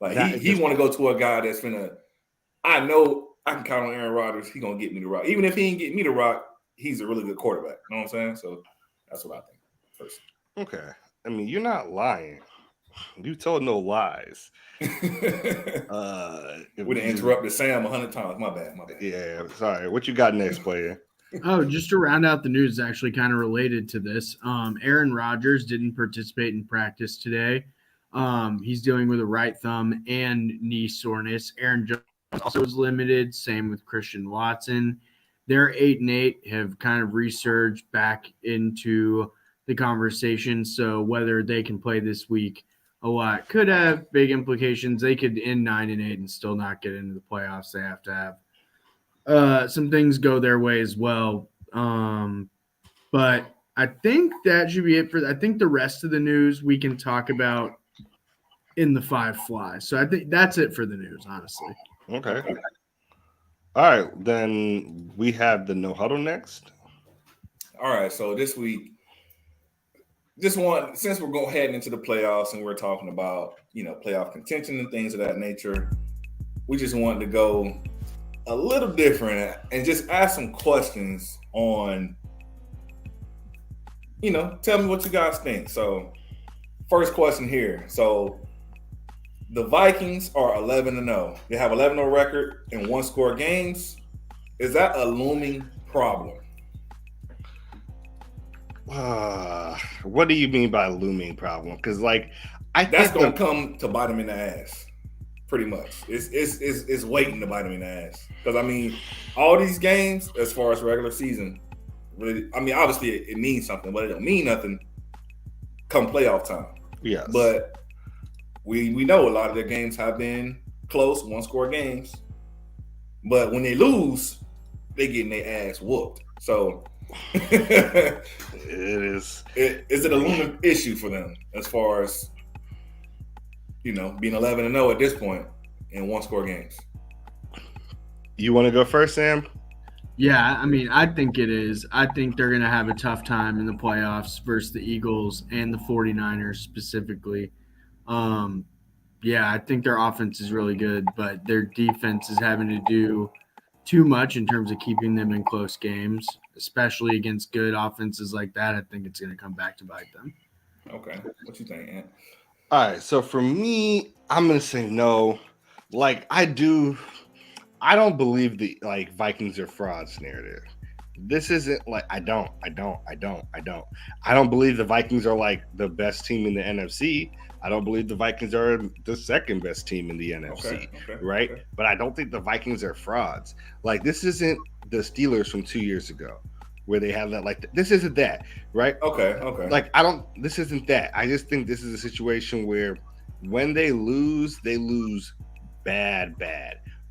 Like, he want to go to a guy that's I know I can count on Aaron Rodgers. He gonna get me the rock. Even if he ain't get me the rock, he's a really good quarterback. You know what I'm saying? So that's what I think first. Okay. I mean, you're not lying. You told no lies. We done interrupted Sam 100 times. My bad. Yeah, sorry. What you got next, player? Oh, just to round out the news, actually kind of related to this. Aaron Rodgers didn't participate in practice today. He's dealing with a right thumb and knee soreness. Aaron Jones also was limited. Same with Christian Watson. They're 8-8, have kind of resurged back into the conversation. So whether they can play this week a lot could have big implications. They could end 9-8 and still not get into the playoffs. They have to have some things go their way as well. But I think that should be it I think the rest of the news we can talk about in the 5 flies. So I think that's it for the news, honestly. Okay. All right, then we have the no huddle next. All right, so this week, since we're heading into the playoffs and we're talking about, playoff contention and things of that nature, we just wanted to go a little different and just ask some questions on, tell me what you guys think. So, first question here. So, the Vikings are 11-0. They have 11-0 record in one-score games. Is that a looming problem? What do you mean by looming problem? Because, that's going to come to bite them in the ass, pretty much. It's waiting to bite them in the ass. Because, I mean, all these games, as far as regular season, really, I mean, obviously it means something, but it don't mean nothing come playoff time. Yes. But we know a lot of their games have been close, one-score games. But when they lose, they getting their ass whooped. So it is. Is it a looming issue for them as far as being 11-0 at this point in one-score games? You want to go first, Sam? Yeah, I mean, I think it is. I think they're going to have a tough time in the playoffs versus the Eagles and the 49ers specifically. I think their offense is really good, but their defense is having to do too much in terms of keeping them in close games, especially against good offenses like that. I think it's going to come back to bite them. Okay. What you think, Ant? All right. So for me, I'm going to say no. I don't believe the Vikings are frauds narrative. This isn't I don't believe the Vikings are the best team in the NFC. I don't believe the Vikings are the second best team in the NFC, right? Okay. But I don't think the Vikings are frauds. This isn't the Steelers from 2 years ago where they had that, this isn't that, right? Okay. This isn't that. I just think this is a situation where when they lose bad.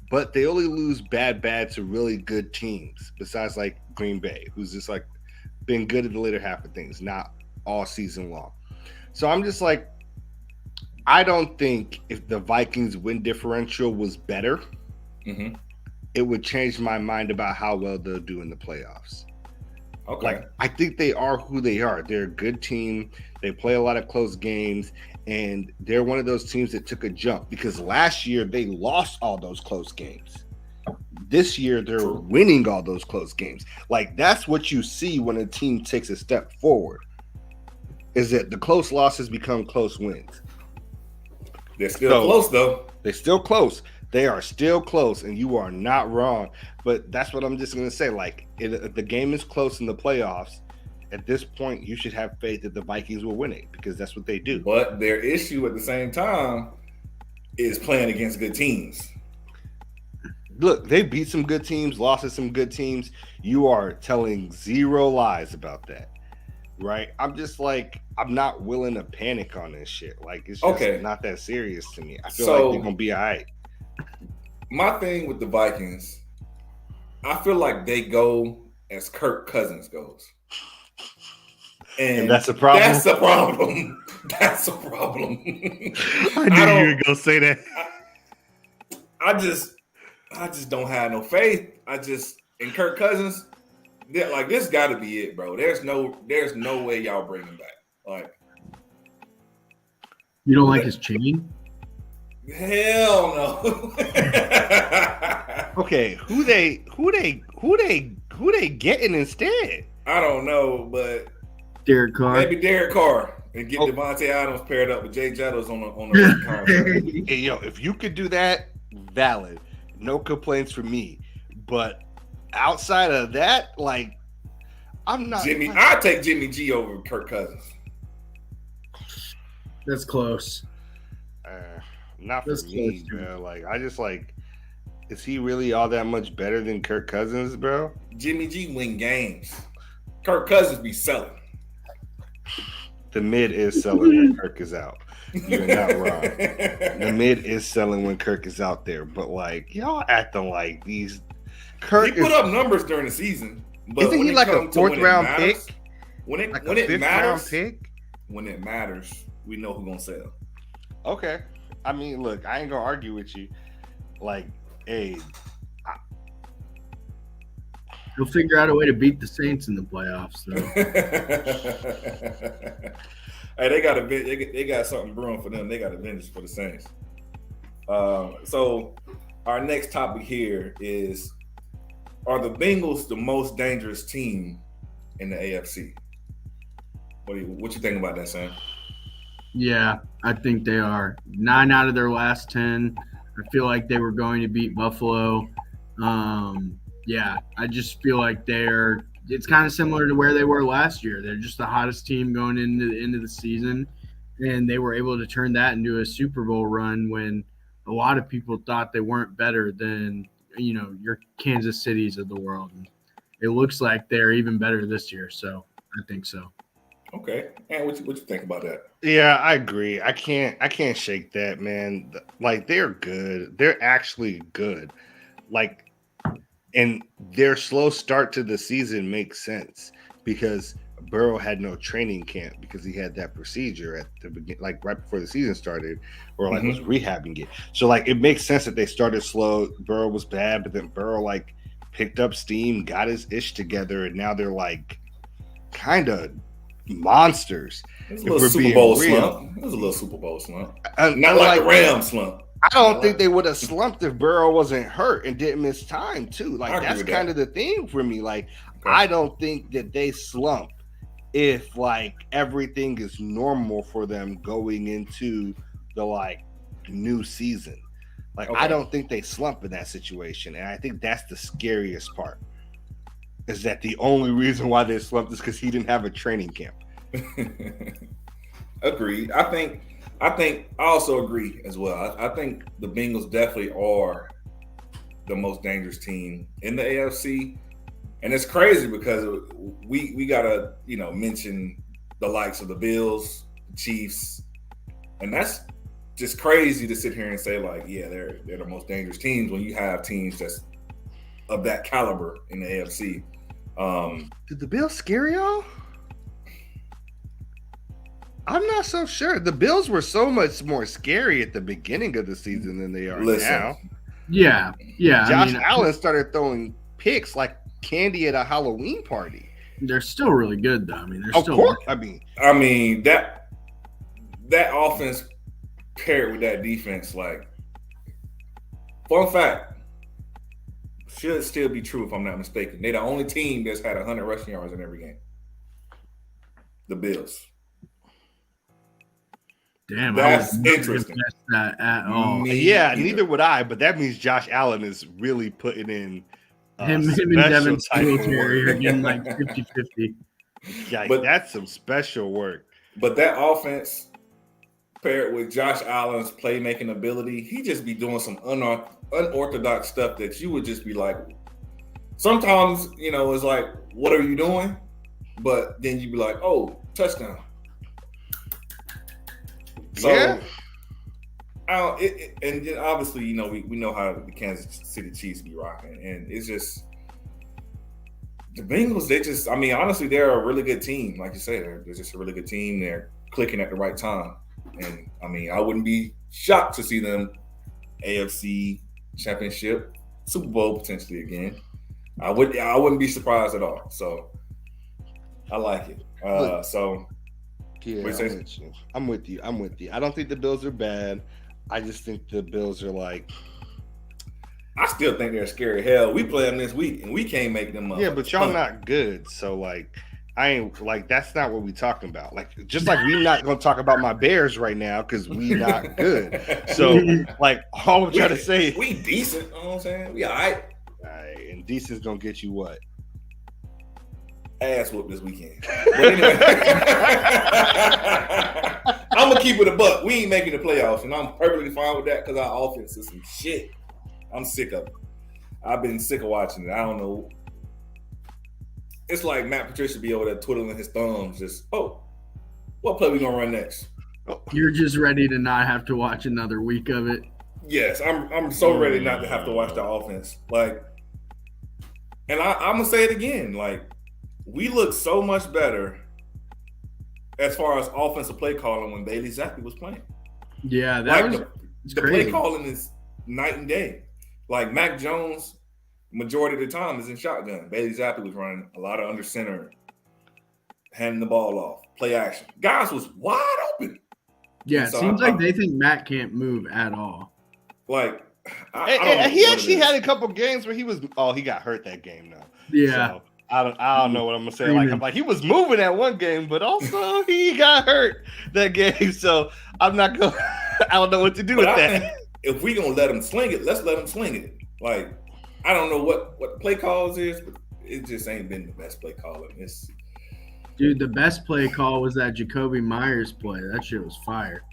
But they only lose bad to really good teams besides Green Bay, who's just been good at the later half of things, not all season long. So I'm just I don't think if the Vikings win differential was better, it would change my mind about how well they'll do in the playoffs. Okay. I think they are who they are. They're a good team. They play a lot of close games, and they're one of those teams that took a jump because last year they lost all those close games. This year they're winning all those close games. That's what you see when a team takes a step forward, is that the close losses become close wins. They're still close, though. They're still close. They are still close, and you are not wrong. But that's what I'm just going to say. Like, if the game is close in the playoffs, at this point, you should have faith that the Vikings will win it because that's what they do. But their issue at the same time is playing against good teams. Look, they beat some good teams, lost to some good teams. You are telling zero lies about that, right? I'm just like, I'm not willing to panic on this shit. Like, it's just not that serious to me. I feel like they're going to be all right. My thing with the Vikings, I feel like they go as Kirk Cousins goes. And that's a problem? That's a problem. That's a problem. I knew you were going to say that. I just don't have no faith. In Kirk Cousins, like, this got to be it, bro. There's no way y'all bring him back. Like, you don't like his chain? Hell no. Okay, who they getting instead? I don't know, but Derek Carr. Maybe Derek Carr and get Devontae Adams paired up with Jay Jettos on the contract. Hey, yo, if you could do that, valid. No complaints from me. But outside of that, like, I'm not. I'd take Jimmy G over Kirk Cousins. That's close. Not for me, bro. Like, I just like, is he really all that much better than Kirk Cousins, bro? Jimmy G win games. Kirk Cousins be selling. The mid is selling when Kirk is out. You're not wrong. The mid is selling when Kirk is out there, but like, y'all acting like these. He put up numbers during the season, but isn't he like a fourth round pick? When it matters, we know who's gonna sell. Okay. I mean, look, I ain't gonna argue with you. Like, hey, he'll figure out a way to beat the Saints in the playoffs, though. Hey, they got something brewing for them. They got a vengeance for the Saints. So our next topic here is: are the Bengals the most dangerous team in the AFC? What you think about that, Sam? Yeah, I think they are. 9 out of their last 10. I feel like they were going to beat Buffalo. Yeah, I just feel like it's kind of similar to where they were last year. They're just the hottest team going into the end of the season, and they were able to turn that into a Super Bowl run when a lot of people thought they weren't better than, your Kansas Cities of the world. It looks like they're even better this year, so I think so. Okay, and what you think about that? Yeah, I agree. I can't shake that, man. Like, they're good. They're actually good. Like, and their slow start to the season makes sense because Burrow had no training camp because he had that procedure at the beginning, like right before the season started, or like was rehabbing it. So like it makes sense that they started slow. Burrow was bad, but then Burrow like picked up steam, got his ish together, and now they're like kind of monsters. It was a little Super Bowl slump. It was a little Super Bowl slump. Not like the Rams slump. I don't think they would have slumped if Burrow wasn't hurt and didn't miss time too. Like that's kind of the thing for me. Like I don't think that they slump if like everything is normal for them going into the like new season. Like I don't think they slump in that situation, and I think that's the scariest part. Is that the only reason why they slumped is because he didn't have a training camp? Agreed. I also agree as well. I think the Bengals definitely are the most dangerous team in the AFC, and it's crazy because we gotta mention the likes of the Bills, the Chiefs, and that's just crazy to sit here and say like, yeah, they're the most dangerous teams when you have teams that's of that caliber in the AFC. Did the Bills scare y'all? I'm not so sure. The Bills were so much more scary at the beginning of the season than they are now. Yeah. Josh Allen started throwing picks like candy at a Halloween party. They're still really good, though. I mean, they're still. Of course. I mean that offense paired with that defense, like, fun fact, should still be true if I'm not mistaken. They're the only team that's had 100 rushing yards in every game. The Bills. Damn, That's I would never interesting. guess that at all. Me Yeah, either. neither would I. But that means Josh Allen is really putting in Him and special Devin type of Singletary are work. getting like 50-50. Yeah, But- that's some special work. But that offense paired with Josh Allen's playmaking ability, he just be doing some unorthodox stuff that you would just be like, sometimes, it's like, what are you doing? But then you'd be like, oh, touchdown. So, Yeah. And then obviously, we know how the Kansas City Chiefs be rocking. And it's just, the Bengals, honestly, they're a really good team. Like you say, they're just a really good team. They're clicking at the right time. And, I wouldn't be shocked to see them AFC Championship, Super Bowl potentially again. I wouldn't be surprised at all. So, I like it. Yeah, I'm with you. I don't think the Bills are bad. I just think the Bills are like, I still think they're scary. Hell, we play them this week, and we can't make them up. yeah, but y'all not good. So like, I ain't like that's not what we talking about. Like, just like we not gonna talk about my Bears right now because we not good. So like, all I'm trying to say is we decent. You know what I'm saying? We all right. And decent's gonna get you what? Ass whoop this weekend. But anyway, I'm gonna keep it a buck. We ain't making the playoffs, and I'm perfectly fine with that because our offense is some shit. I'm sick of it. I've been sick of watching it. I don't know. It's like Matt Patricia be over there twiddling his thumbs, just what play we gonna run next? You're just ready to not have to watch another week of it. Yes, I'm so ready not to have to watch the offense. Like, and I'm gonna say it again. Like, we look so much better as far as offensive play calling when Bailey Zappi was playing. Yeah, that was the crazy. play calling is night and day. Like Mac Jones, majority of the time is in shotgun. Bailey Zappi was running a lot of under center, handing the ball off, play action. Guys was wide open. Yeah, it So seems like they think Matt can't move at all. Like, I don't And know he what actually it is. had a couple games where he was. Oh, he got hurt that game though. Yeah. So, I don't know what I'm gonna say. Like, I'm like, he was moving at one game, but also he got hurt that game. So I'm not going. I don't know what to do But with I that. think if we gonna let him sling it, let's let him sling it. Like, I don't know what the play calls is, but it just ain't been the best play calling. Dude, the best play call was that Jacoby Myers play. That shit was fire.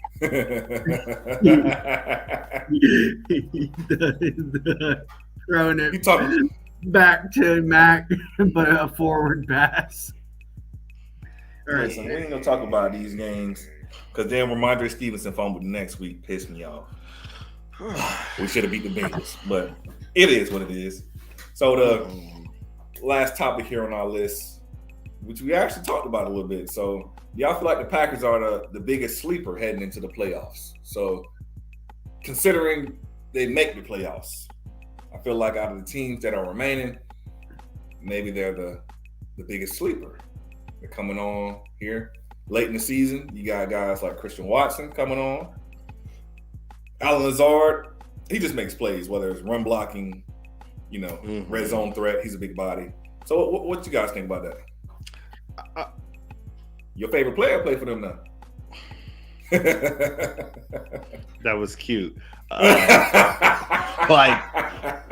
Throwing You it talking? back to Mac, but a forward pass. All right. Listen, we ain't gonna talk about these games because then Ramondre Stevenson fumbled next week pissed me off. We should have beat the Bengals, but it is what it is. So the last topic here on our list, which we actually talked about a little bit. So y'all feel like the Packers are the biggest sleeper heading into the playoffs. So considering they make the playoffs, I feel like out of the teams that are remaining, maybe they're the biggest sleeper. They're coming on here late in the season. You got guys like Christian Watson coming on. Alan Lazard, he just makes plays, whether it's run blocking, red zone threat. He's a big body. So what you guys think about that? Your favorite player play for them now? That was cute.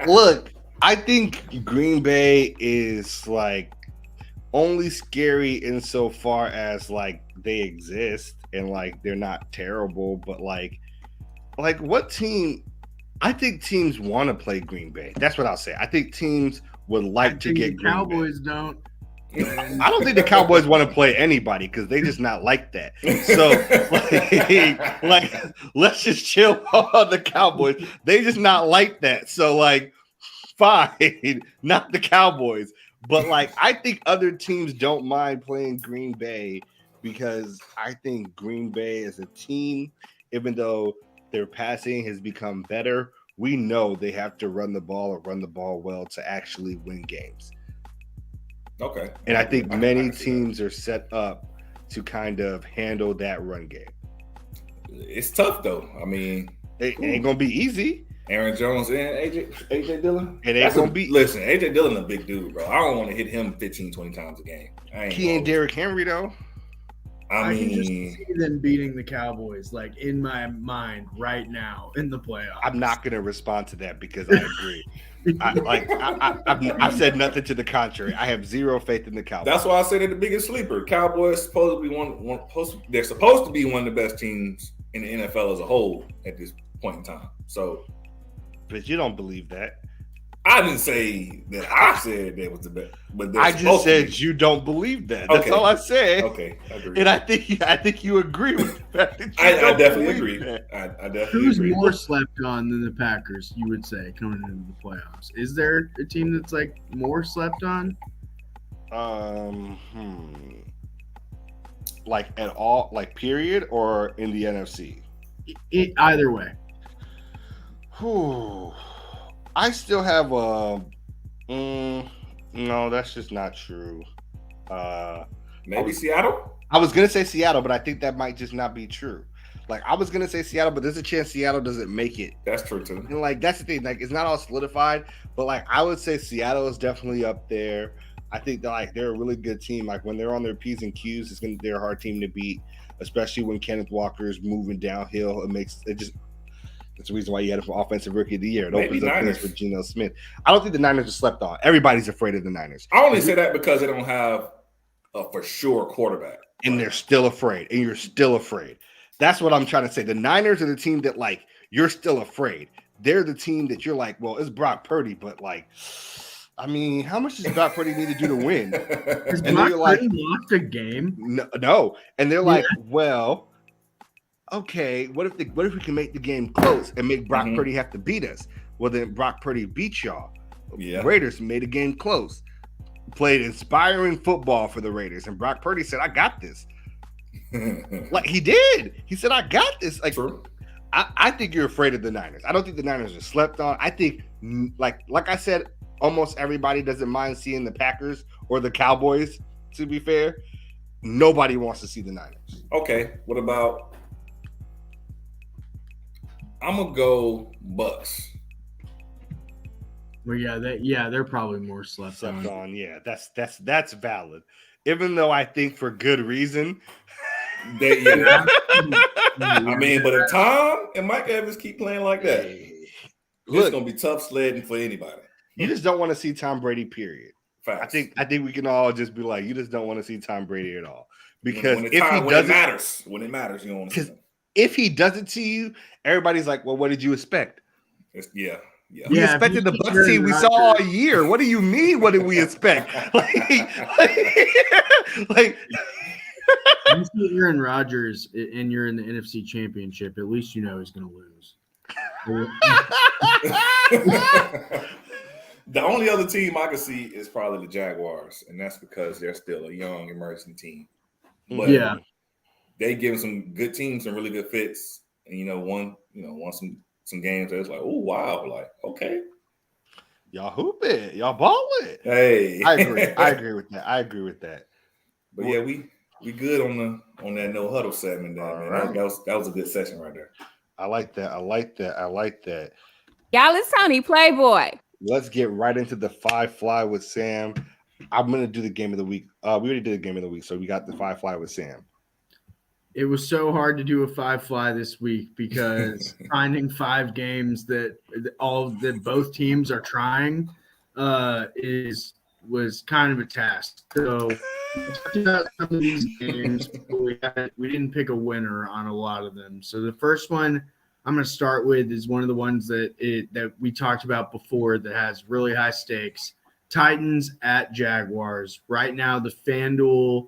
Look, I think Green Bay is like only scary insofar as like they exist and like they're not terrible, but like what team? I think teams want to play Green Bay. That's what I'll say. I think teams would like to get the Green Cowboys Bay. don't. I don't think the Cowboys want to play anybody because they just not like that. So, like, let's just chill on the Cowboys. They just not like that. So, like, fine, not the Cowboys. But, like, I think other teams don't mind playing Green Bay because I think Green Bay as a team, even though their passing has become better, we know they have to run the ball or run the ball well to actually win games. Okay. And I think many teams are set up to kind of handle that run game. It's tough though. I mean, It ain't gonna be easy. Aaron Jones and AJ Dillon. It ain't gonna be. Listen, AJ Dillon a big dude, bro. I don't want to hit him 15, 20 times a game. He ain't Derrick Henry though. I can just mean, see them beating the Cowboys, like in my mind right now in the playoffs. I'm not going to respond to that because I agree. I've said nothing to the contrary. I have zero faith in the Cowboys. that's why I said they're the biggest sleeper. Cowboys supposed to be they're supposed to be one of the best teams in the NFL as a whole at this point in time. So, But you don't believe that. I didn't say that I said they was the best, but I just said you don't believe that. That's Okay. all I said. Okay, I agree. And I think you agree with the fact that I don't definitely believe agree. that. I definitely Who's agree. more slept on than the Packers, you would say, coming into the playoffs? Is there a team that's like more slept on? Like at all, like period, or in the NFC? Either way. Whew. I still have no, that's just not true. Maybe Seattle. I was gonna say Seattle, but I think that might just not be true. Like I was gonna say Seattle, but there's a chance Seattle doesn't make it. That's true too. And like that's the thing, like it's not all solidified, but like I would say Seattle is definitely up there. I think that they're a really good team. Like when they're on their P's and Q's, they're a hard team to beat, especially when Kenneth Walker's moving downhill. That's the reason why you had him for Offensive Rookie of the Year. It Maybe opens up things Niners. for Geno Smith. I don't think the Niners are slept on. Everybody's afraid of the Niners. I only say that because they don't have a for sure quarterback. And they're still afraid. And you're still afraid. That's what I'm trying to say. The Niners are the team that, like, you're still afraid. They're the team that you're like, well, it's Brock Purdy, but, like, I mean, how much does Brock Purdy need to do to win? Has And Brock they're like, Purdy lost a game? no. And they're like, well, okay, what if we can make the game close and make Brock Purdy have to beat us? Well, then Brock Purdy beat y'all. Yeah. Raiders made a game close, played inspiring football for the Raiders, and Brock Purdy said, I got this. Like he did. He said, I got this. Like, True. I think you're afraid of the Niners. I don't think the Niners are slept on. I think, like I said, almost everybody doesn't mind seeing the Packers or the Cowboys, to be fair. Nobody wants to see the Niners. Okay, what about? I'm gonna go Bucks. Well, they're probably more slept Slept on. on. Yeah, that's valid. Even though I think for good reason. I mean, but if Tom and Mike Evans keep playing like that, it's gonna be tough sledding for anybody. You just don't want to see Tom Brady, period. Facts. I think we can all just be like, you just don't want to see Tom Brady at all. Because when it matters, you don't want to see him. If he does it to you, everybody's like, well, what did you expect? Yeah. We expected the Bucks team we saw all year. What do you mean? What did we expect? like you see Aaron Rodgers and you're in the NFC Championship, at least you know he's going to lose. The only other team I can see is probably the Jaguars, and that's because they're still a young, emerging team. But they give some good teams some really good fits, and won some games that it's like, oh wow, like okay, y'all hoop it, y'all ball it. Hey, I agree with that. But yeah, we good on that no huddle segment. There, man. Right. That was a good session right there. I like that. Y'all, it's Tony Playboy. Let's get right into the 5 Fly with Sam. I'm gonna do the game of the week. We already did the game of the week, so we got the 5 Fly with Sam. It was so hard to do a 5 Fly this week because finding 5 games that both teams are trying was kind of a task. So about some of these games, we didn't pick a winner on a lot of them. So the first one I'm going to start with is one of the ones that we talked about before that has really high stakes. Titans at Jaguars. Right now, the FanDuel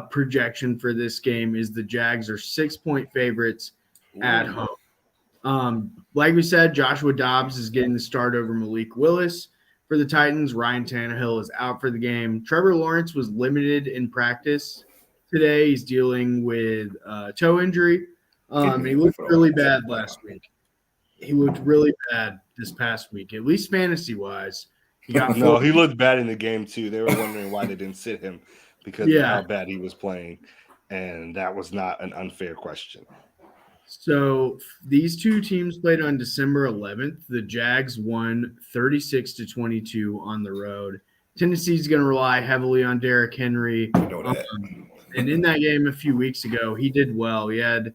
projection for this game is the Jags are 6-point favorites at home. Like we said, Joshua Dobbs is getting the start over Malik Willis for the Titans. Ryan Tannehill is out for the game. Trevor Lawrence was limited in practice today. He's dealing with toe injury. He looked really bad last week. He looked really bad this past week, at least fantasy-wise. He looked bad in the game too. They were wondering why they didn't sit him because of how bad he was playing, and that was not an unfair question. So these two teams played on December 11th. The Jags won 36-22 on the road. Tennessee's going to rely heavily on Derrick Henry. And in that game a few weeks ago, he did well. He had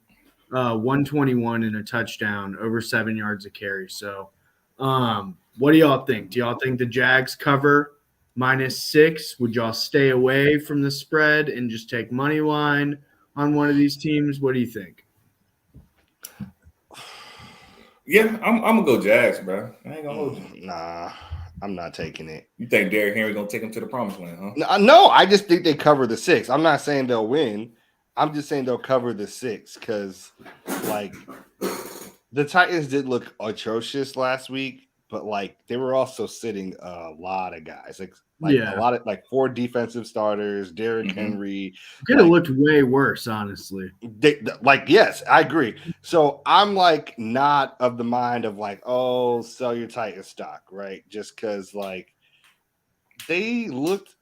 121 and a touchdown, over 7 yards a carry. So what do y'all think? Do y'all think the Jags cover -6? Would y'all stay away from the spread and just take money line on one of these teams? What do you think? Yeah, I'm gonna go Jags, bro. I ain't gonna hold you. Nah, I'm not taking it. You think Derrick Henry gonna take him to the promised land, huh? No, I just think they cover the 6. I'm not saying they'll win. I'm just saying they'll cover the 6 because, like, the Titans did look atrocious last week, but like they were also sitting a lot of guys, a lot of 4 defensive starters. Derrick Henry could have looked way worse, honestly. Yes, I agree. So I'm like not of the mind of like, oh, sell your Titan stock, right? Just because like they looked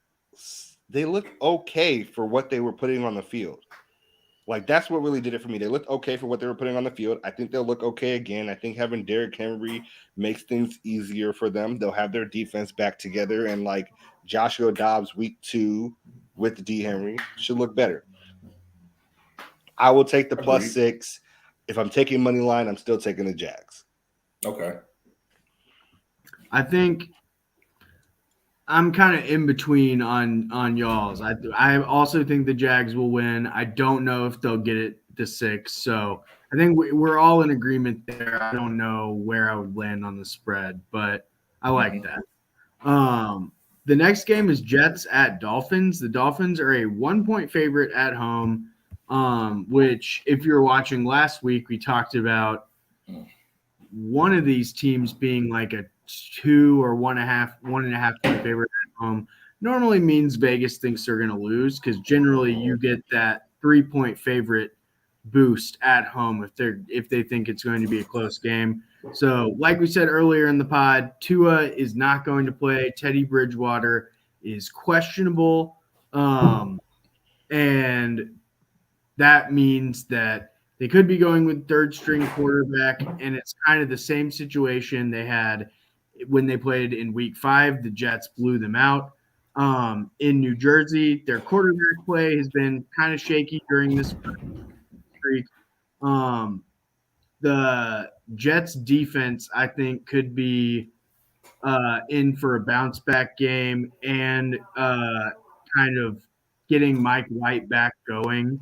okay for what they were putting on the field. Like, that's what really did it for me. They looked okay for what they were putting on the field. I think they'll look okay again. I think having Derrick Henry makes things easier for them. They'll have their defense back together, and like Joshua Dobbs week 2 with D. Henry should look better. I will take the +6. If I'm taking money line, I'm still taking the Jags. Okay. I think I'm kind of in between on y'all's. I also think the Jags will win. I don't know if they'll get it to 6. So I think we're all in agreement there. I don't know where I would land on the spread, but I like that. The next game is Jets at Dolphins. The Dolphins are a 1-point favorite at home, which if you were watching last week, we talked about one of these teams being like a 2 or 1.5 point favorite at home. Normally means Vegas thinks they're going to lose because generally you get that 3-point favorite boost at home if they think it's going to be a close game. So like we said earlier in the pod, Tua is not going to play. Teddy Bridgewater is questionable. And that means that they could be going with third string quarterback, and it's kind of the same situation they had when they played in week 5. The Jets blew them out. In New Jersey, their quarterback play has been kind of shaky during this streak. The Jets defense, I think, could be in for a bounce back game, and kind of getting Mike White back going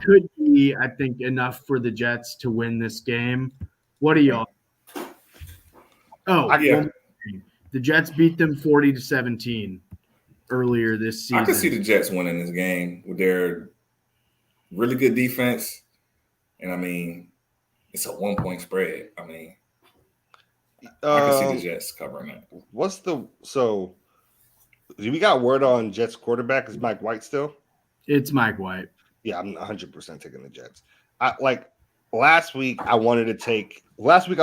could be, I think, enough for the Jets to win this game. What do y'all? The Jets beat them 40-17 earlier this season. I could see the Jets winning this game with their really good defense. And I mean, it's a 1-point spread. I mean, I can see the Jets covering it. So we got word on Jets quarterback? Is Mike White still? It's Mike White. Yeah, I'm 100% taking the Jets. Last week I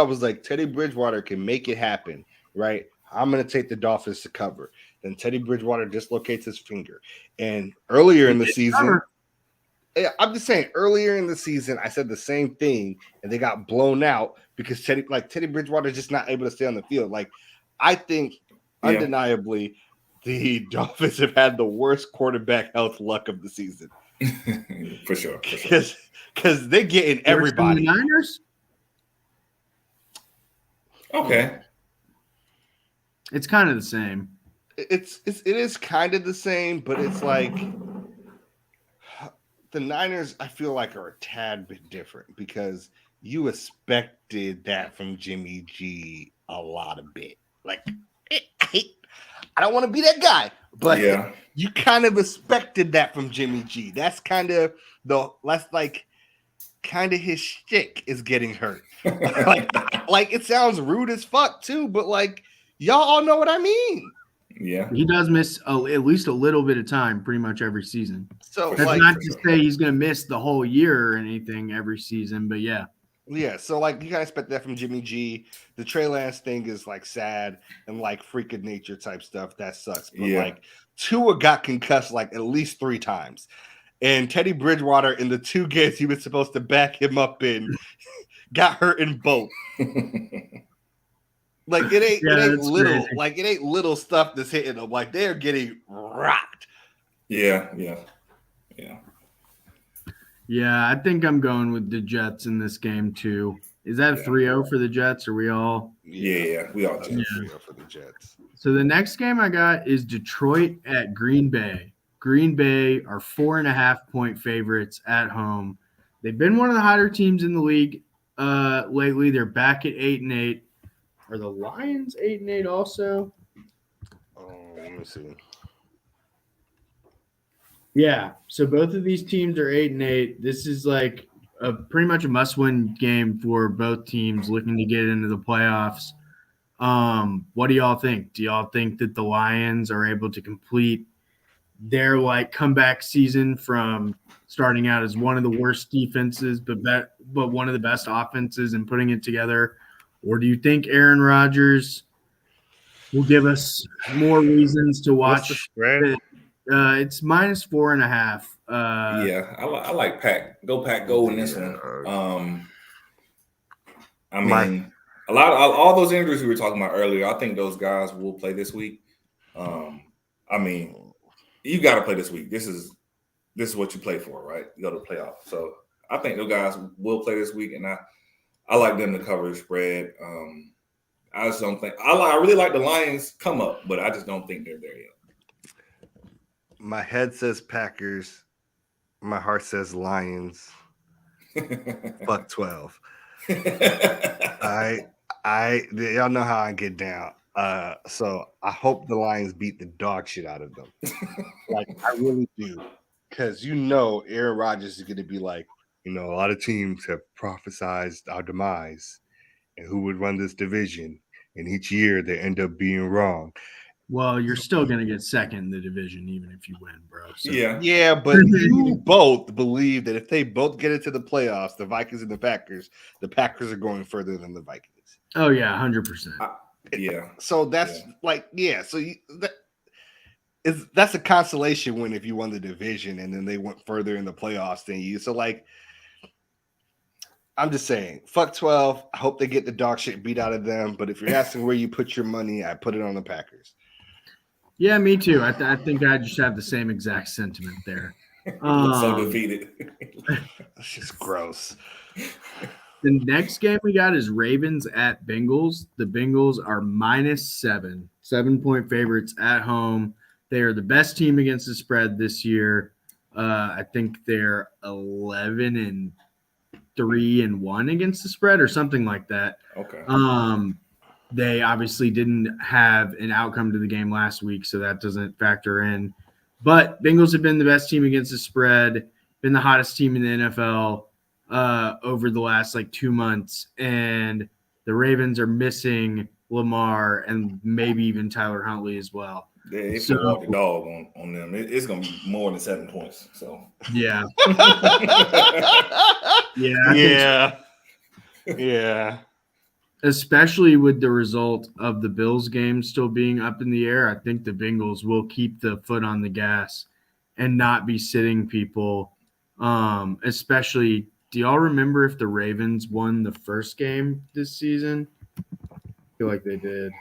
was like, Teddy Bridgewater can make it happen, right? I'm going to take the Dolphins to cover. Then Teddy Bridgewater dislocates his finger. And earlier in the season, I'm just saying, earlier in the season, I said the same thing, and they got blown out because Teddy Bridgewater is just not able to stay on the field. Like, I think undeniably the Dolphins have had the worst quarterback health luck of the season. For sure. Because they're getting everybody. The Niners? Okay. It's kind of the same. It is kind of the same, but it's like the Niners, I feel like, are a tad bit different because you expected that from Jimmy G a bit. Like, I don't want to be that guy, but you kind of expected that from Jimmy G. That's kind of his shtick is getting hurt. like it sounds rude as fuck too, but like y'all all know what I mean. Yeah, he does miss at least a little bit of time pretty much every season. So that's not to say he's going to miss the whole year or anything every season, but yeah. So like you gotta expect that from Jimmy G. The Trey Lance thing is like sad and like freak of nature type stuff. That sucks. But like Tua got concussed like at least 3 times. And Teddy Bridgewater in the 2 games he was supposed to back him up in got hurt in both. Like it ain't little crazy. Like it ain't little stuff that's hitting them. Like they're getting rocked. Yeah. Yeah, I think I'm going with the Jets in this game too. Is that a 3-0 for the Jets? Are we all? Yeah, we all That's do. 3-0 for the Jets. So the next game I got is Detroit at Green Bay. Green Bay are 4.5-point favorites at home. They've been one of the hotter teams in the league lately. They're back at 8-8. Are the Lions 8-8 also? Let me see. Yeah. So both of these teams are 8-8. This is like pretty much a must-win game for both teams looking to get into the playoffs. What do y'all think? Do y'all think that the Lions are able to complete their like comeback season from starting out as one of the worst defenses, but one of the best offenses and putting it together? Or do you think Aaron Rodgers will give us more reasons to What's the watch? spread? It's -4.5. I like Pack. Go Pack. Go in this one. I mean, all those injuries we were talking about earlier. I think those guys will play this week. I mean, you got to play this week. This is what you play for, right? You go to the playoff. So I think those guys will play this week, and I like them to cover the spread. I just don't think I really like the Lions come up, but I just don't think they're there yet. My head says Packers. My heart says Lions. Fuck 12. Y'all know how I get down. So I hope the Lions beat the dog shit out of them. Like I really do. Because Aaron Rodgers is gonna be like, a lot of teams have prophesized our demise and who would run this division. And each year they end up being wrong. Well, you're still going to get second in the division, even if you win, bro. So. Yeah, but you both believe that if they both get into the playoffs, the Vikings and the Packers are going further than the Vikings. Oh, yeah, 100%. Yeah. So that's that's a consolation win if you won the division and then they went further in the playoffs than you. So, I'm just saying, fuck 12. I hope they get the dog shit beat out of them. But if you're asking where you put your money, I put it on the Packers. Yeah, me too. I think I just have the same exact sentiment there. So defeated. That's just gross. The next game we got is Ravens at Bengals. The Bengals are -7, 7-point favorites at home. They are the best team against the spread this year. I think they're 11-3-1 against the spread or something like that. Okay. They obviously didn't have an outcome to the game last week, so that doesn't factor in. But Bengals have been the best team against the spread, been the hottest team in the NFL over the last 2 months. And the Ravens are missing Lamar and maybe even Tyler Huntley as well. They can walk the dog on them. It's going to be more than 7 points. So yeah. Yeah. Especially with the result of the Bills game still being up in the air, I think the Bengals will keep the foot on the gas and not be sitting people. Especially, do y'all remember if the Ravens won the first game this season? I feel like they did.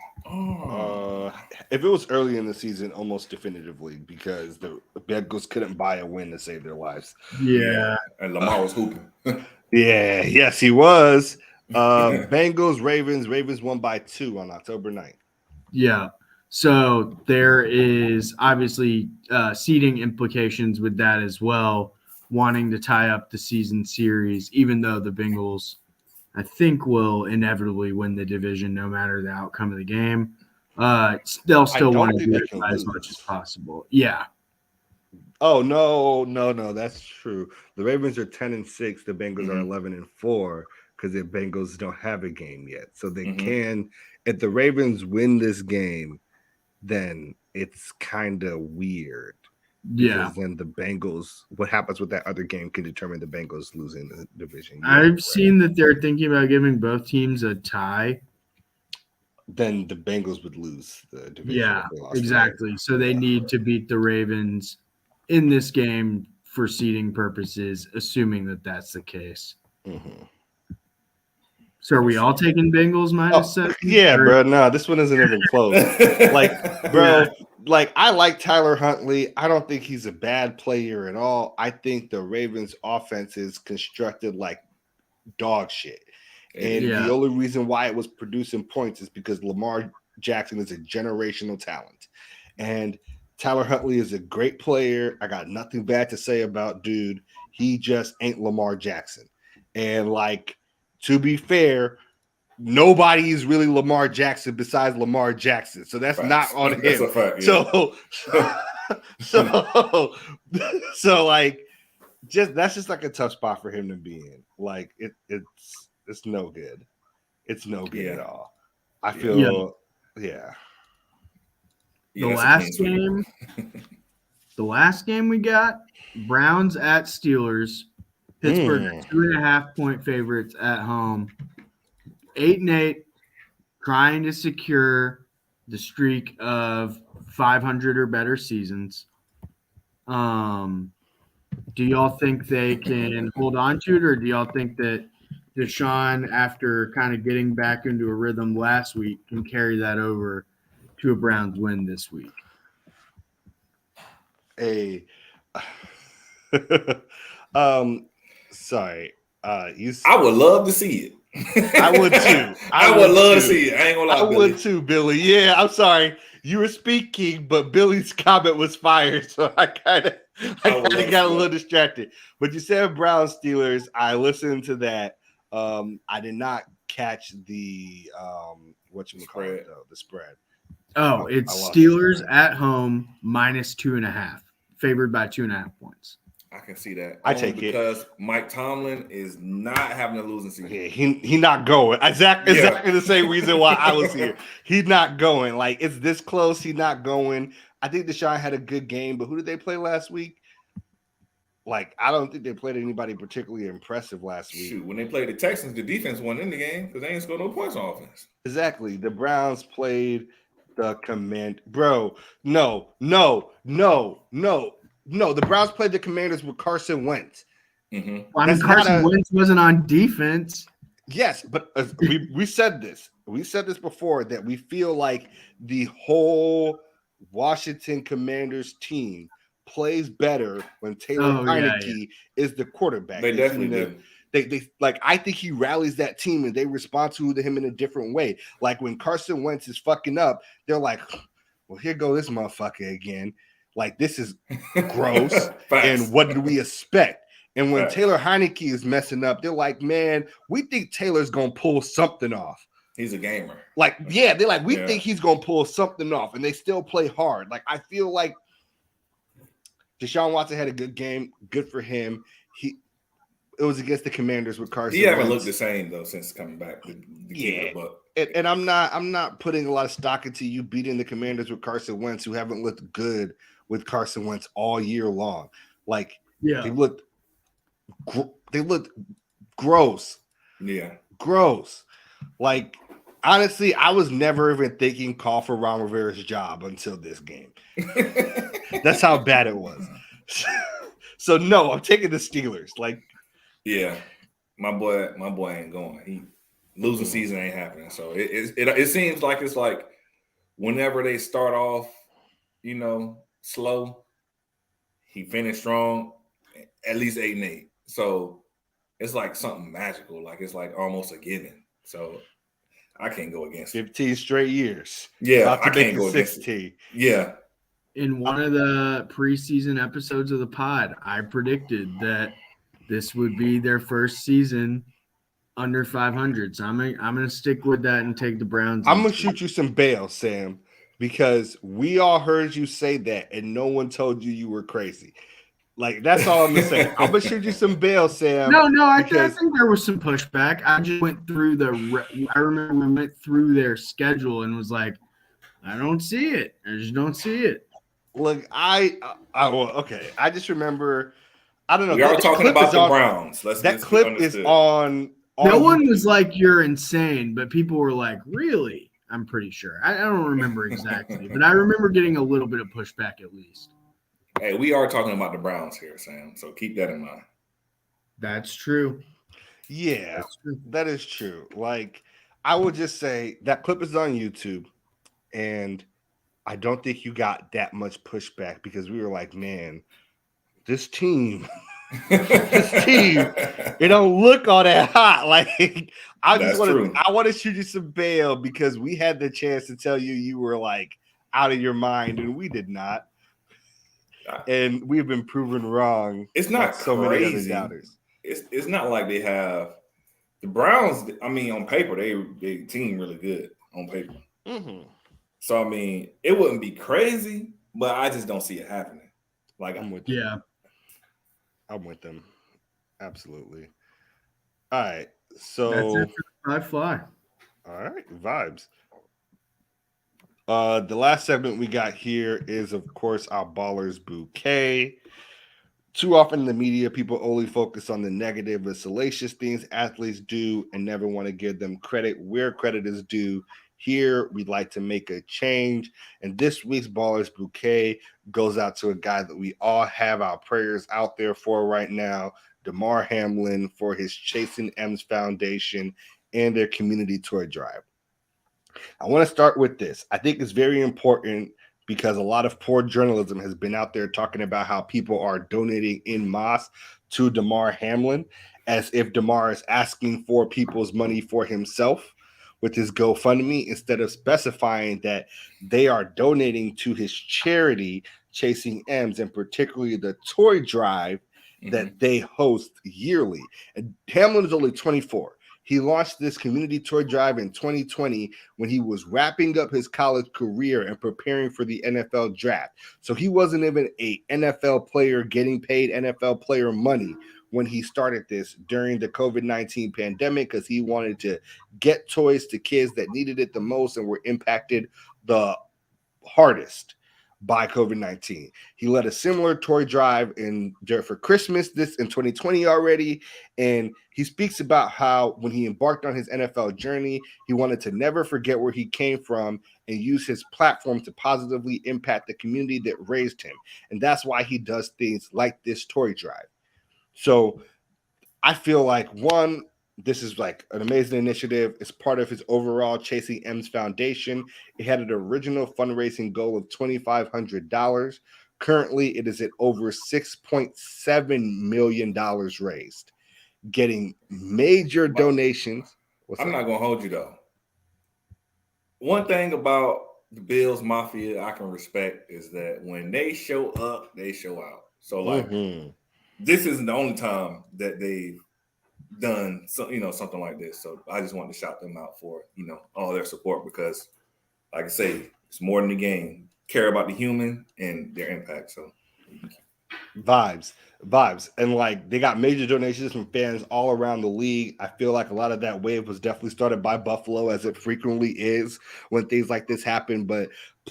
If it was early in the season, almost definitively, because the Bengals couldn't buy a win to save their lives. Yeah. And Lamar was hooping. Yeah, yes, he was. Bengals, Ravens won by 2 on October 9th. Yeah. So there is obviously seeding implications with that as well, wanting to tie up the season series, even though the Bengals, I think, will inevitably win the division no matter the outcome of the game. They'll still want to do it as much as possible. Yeah. Oh, no, that's true. The Ravens are 10-6. The Bengals are 11-4. Because the Bengals don't have a game yet. So they can, if the Ravens win this game, then it's kind of weird. Yeah. Because then the Bengals, what happens with that other game can determine the Bengals losing the division. I've seen that they're thinking about giving both teams a tie. Then the Bengals would lose the division. Yeah, exactly. So they need to beat the Ravens in this game for seeding purposes, assuming that that's the case. Mm-hmm. So are we all taking Bengals -7? Yeah, bro. No, this one isn't even close. like I like Tyler Huntley. I don't think he's a bad player at all. I think the Ravens offense is constructed like dog shit. And the only reason why it was producing points is because Lamar Jackson is a generational talent. And Tyler Huntley is a great player. I got nothing bad to say about dude. He just ain't Lamar Jackson. And like, to be fair, nobody is really Lamar Jackson besides Lamar Jackson. So that's not on him. That's a fact, yeah. So like, that's just like a tough spot for him to be in. Like it's no good. It's no good at all. I feel The last game we got, Browns at Steelers. Pittsburgh 2.5-point favorites at home. 8-8, trying to secure the streak of 500 or better seasons. Do y'all think they can hold on to it, or do y'all think that Deshaun, after kind of getting back into a rhythm last week, can carry that over to a Browns win this week? Sorry. I would love to see it. I would too. I would love to see it. I ain't gonna lie. I would too, Billy. Yeah, I'm sorry. You were speaking, but Billy's comment was fired, so I kind of got a little distracted. But you said Browns Steelers. I listened to that. I did not catch the the spread. Oh, it's Steelers at home -2.5, favored by 2.5 points. I can see that. I take it because Mike Tomlin is not having a losing season. Yeah, he not going. Exactly the same reason why I was here. He's not going. Like, it's this close. He's not going. I think Deshaun had a good game, but who did they play last week? Like, I don't think they played anybody particularly impressive last week. Shoot, when they played the Texans, the defense won in the game because they ain't scored no points on offense. Exactly. The Browns played the Command. Bro, no. The Browns played the Commanders with Carson Wentz. Mm-hmm. I mean, Carson Wentz wasn't on defense. Yes, but we said this. We said this before that we feel like the whole Washington Commanders team plays better when Taylor Heineke is the quarterback. They definitely do. They like, I think he rallies that team and they respond to him in a different way. Like when Carson Wentz is fucking up, they're like, well, here go this motherfucker again. Like, this is gross. And what did we expect? And when Taylor Heineke is messing up, they're like, man, we think Taylor's going to pull something off. He's a gamer. Like, they're like, we think he's going to pull something off. And they still play hard. Like, I feel like Deshaun Watson had a good game. Good for him. It was against the Commanders with Carson. He haven't looked the same, though, since coming back. And I'm not putting a lot of stock into you beating the Commanders with Carson Wentz, who haven't looked good with Carson Wentz all year long. Like, they looked gross. Yeah. Gross. Like, honestly, I was never even thinking call for Ron Rivera's job until this game. That's how bad it was. So no, I'm taking the Steelers. Like, yeah, my boy ain't going. He losing season ain't happening. So it seems like it's like whenever they start off, slow, he finished strong, at least 8-8. So it's like something magical. Like, it's like almost a given. So I can't go against 15 straight years. Yeah, I can't go 16. Against it. Yeah. In one of the preseason episodes of the pod, I predicted that this would be their first season under 500. So I'm gonna stick with that and take the Browns. I'm gonna shoot you some bail, Sam, because we all heard you say that and no one told you were crazy. Like, that's all I'm gonna say. I'm gonna shoot you some bail, Sam. No, I think there was some pushback. I just went through I remember we went through their schedule and was like, I don't see it. I just don't see it. Look, okay. I just remember. I don't know. We are talking about the Browns. That clip is on. No one was like, you're insane, but people were like, really? I'm pretty sure. I don't remember exactly, but I remember getting a little bit of pushback at least. Hey, we are talking about the Browns here, Sam, so keep that in mind. That's true. Yeah, that is true. Like, I would just say that clip is on YouTube, and I don't think you got that much pushback because we were like, man, this team, it don't look all that hot. Like I want to shoot you some bail because we had the chance to tell you were like out of your mind and we did not. And we've been proven wrong. It's not so crazy. Many other doubters. It's not like they have the Browns. I mean, on paper, they team really good on paper. Mm-hmm. So I mean, it wouldn't be crazy, but I just don't see it happening. Like I'm with them. Yeah, I'm with them. Absolutely. All right. So that's it for the fly. All right, vibes. The last segment we got here is, of course, our Ballers Bouquet. Too often in the media, people only focus on the negative and salacious things athletes do and never want to give them credit where credit is due. Here, we'd like to make a change. And this week's Ballers Bouquet goes out to a guy that we all have our prayers out there for right now, Damar Hamlin, for his Chasing M's Foundation and their community toy drive. I want to start with this. I think it's very important because a lot of poor journalism has been out there talking about how people are donating en masse to Damar Hamlin as if Damar is asking for people's money for himself with his GoFundMe instead of specifying that they are donating to his charity, Chasing M's, and particularly the toy drive that they host yearly. And Hamlin is only 24. He launched this community toy drive in 2020 when he was wrapping up his college career and preparing for the NFL draft. So he wasn't even an NFL player getting paid NFL player money when he started this during the COVID-19 pandemic because he wanted to get toys to kids that needed it the most and were impacted the hardest by COVID-19. He led a similar toy drive for Christmas this in 2020 already, and he speaks about how when he embarked on his NFL journey, he wanted to never forget where he came from and use his platform to positively impact the community that raised him. And that's why he does things like this toy drive. So I feel like, one, this is like an amazing initiative. It's part of his overall Chasing M's Foundation. It had an original fundraising goal of $2,500. Currently, it is at over $6.7 million raised, getting major donations. I'm not going to hold you, though. One thing about the Bills Mafia I can respect is that when they show up, they show out. So, like, this isn't the only time that they've done something like this. So I just wanted to shout them out for all their support because, like I say, it's more than the game. Care about the human and their impact. So vibes, and like they got major donations from fans all around the league. I feel like a lot of that wave was definitely started by Buffalo, as it frequently is when things like this happen. But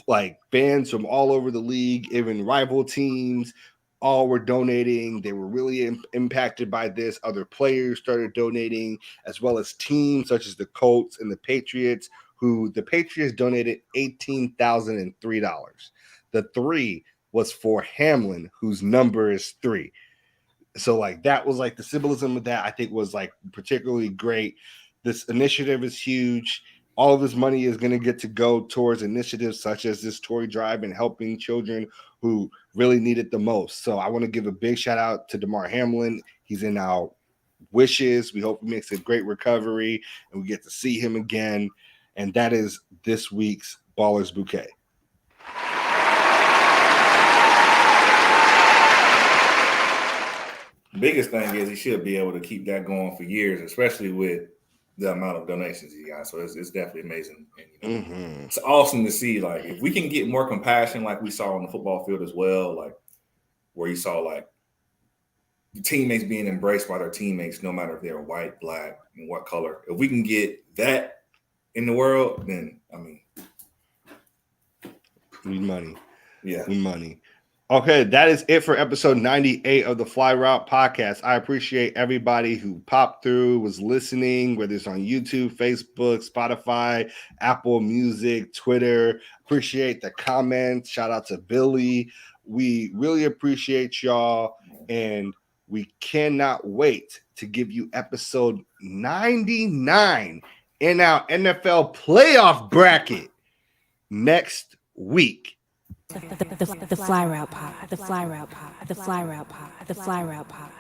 like fans from all over the league, even rival teams, all were donating. They were really impacted by this. Other players started donating, as well as teams such as the Colts and the Patriots, who the Patriots donated $18,003. The 3 was for Hamlin, whose number is 3. So like that was like the symbolism of that, I think, was like particularly great. This initiative is huge. All of this money is going to get to go towards initiatives such as this toy drive and helping children who really need it the most. So I want to give a big shout out to Damar Hamlin. He's in our wishes. We hope he makes a great recovery and we get to see him again. And that is this week's Ballers Bouquet. Biggest thing is he should be able to keep that going for years, especially with the amount of donations he got. So it's definitely amazing. And, it's awesome to see, like, if we can get more compassion like we saw on the football field as well, like where you saw like the teammates being embraced by their teammates, no matter if they're white, black, and what color. If we can get that in the world, then I mean, we money. Yeah. We money. Okay, that is it for episode 98 of the Fly Route podcast. I appreciate everybody who popped through, was listening, whether it's on YouTube, Facebook, Spotify, Apple Music, Twitter. Appreciate the comments. Shout out to Billy. We really appreciate y'all, and we cannot wait to give you episode 99 in our NFL playoff bracket next week. The fly route pod. The fly route pod. The fly route pod. The fly route pod.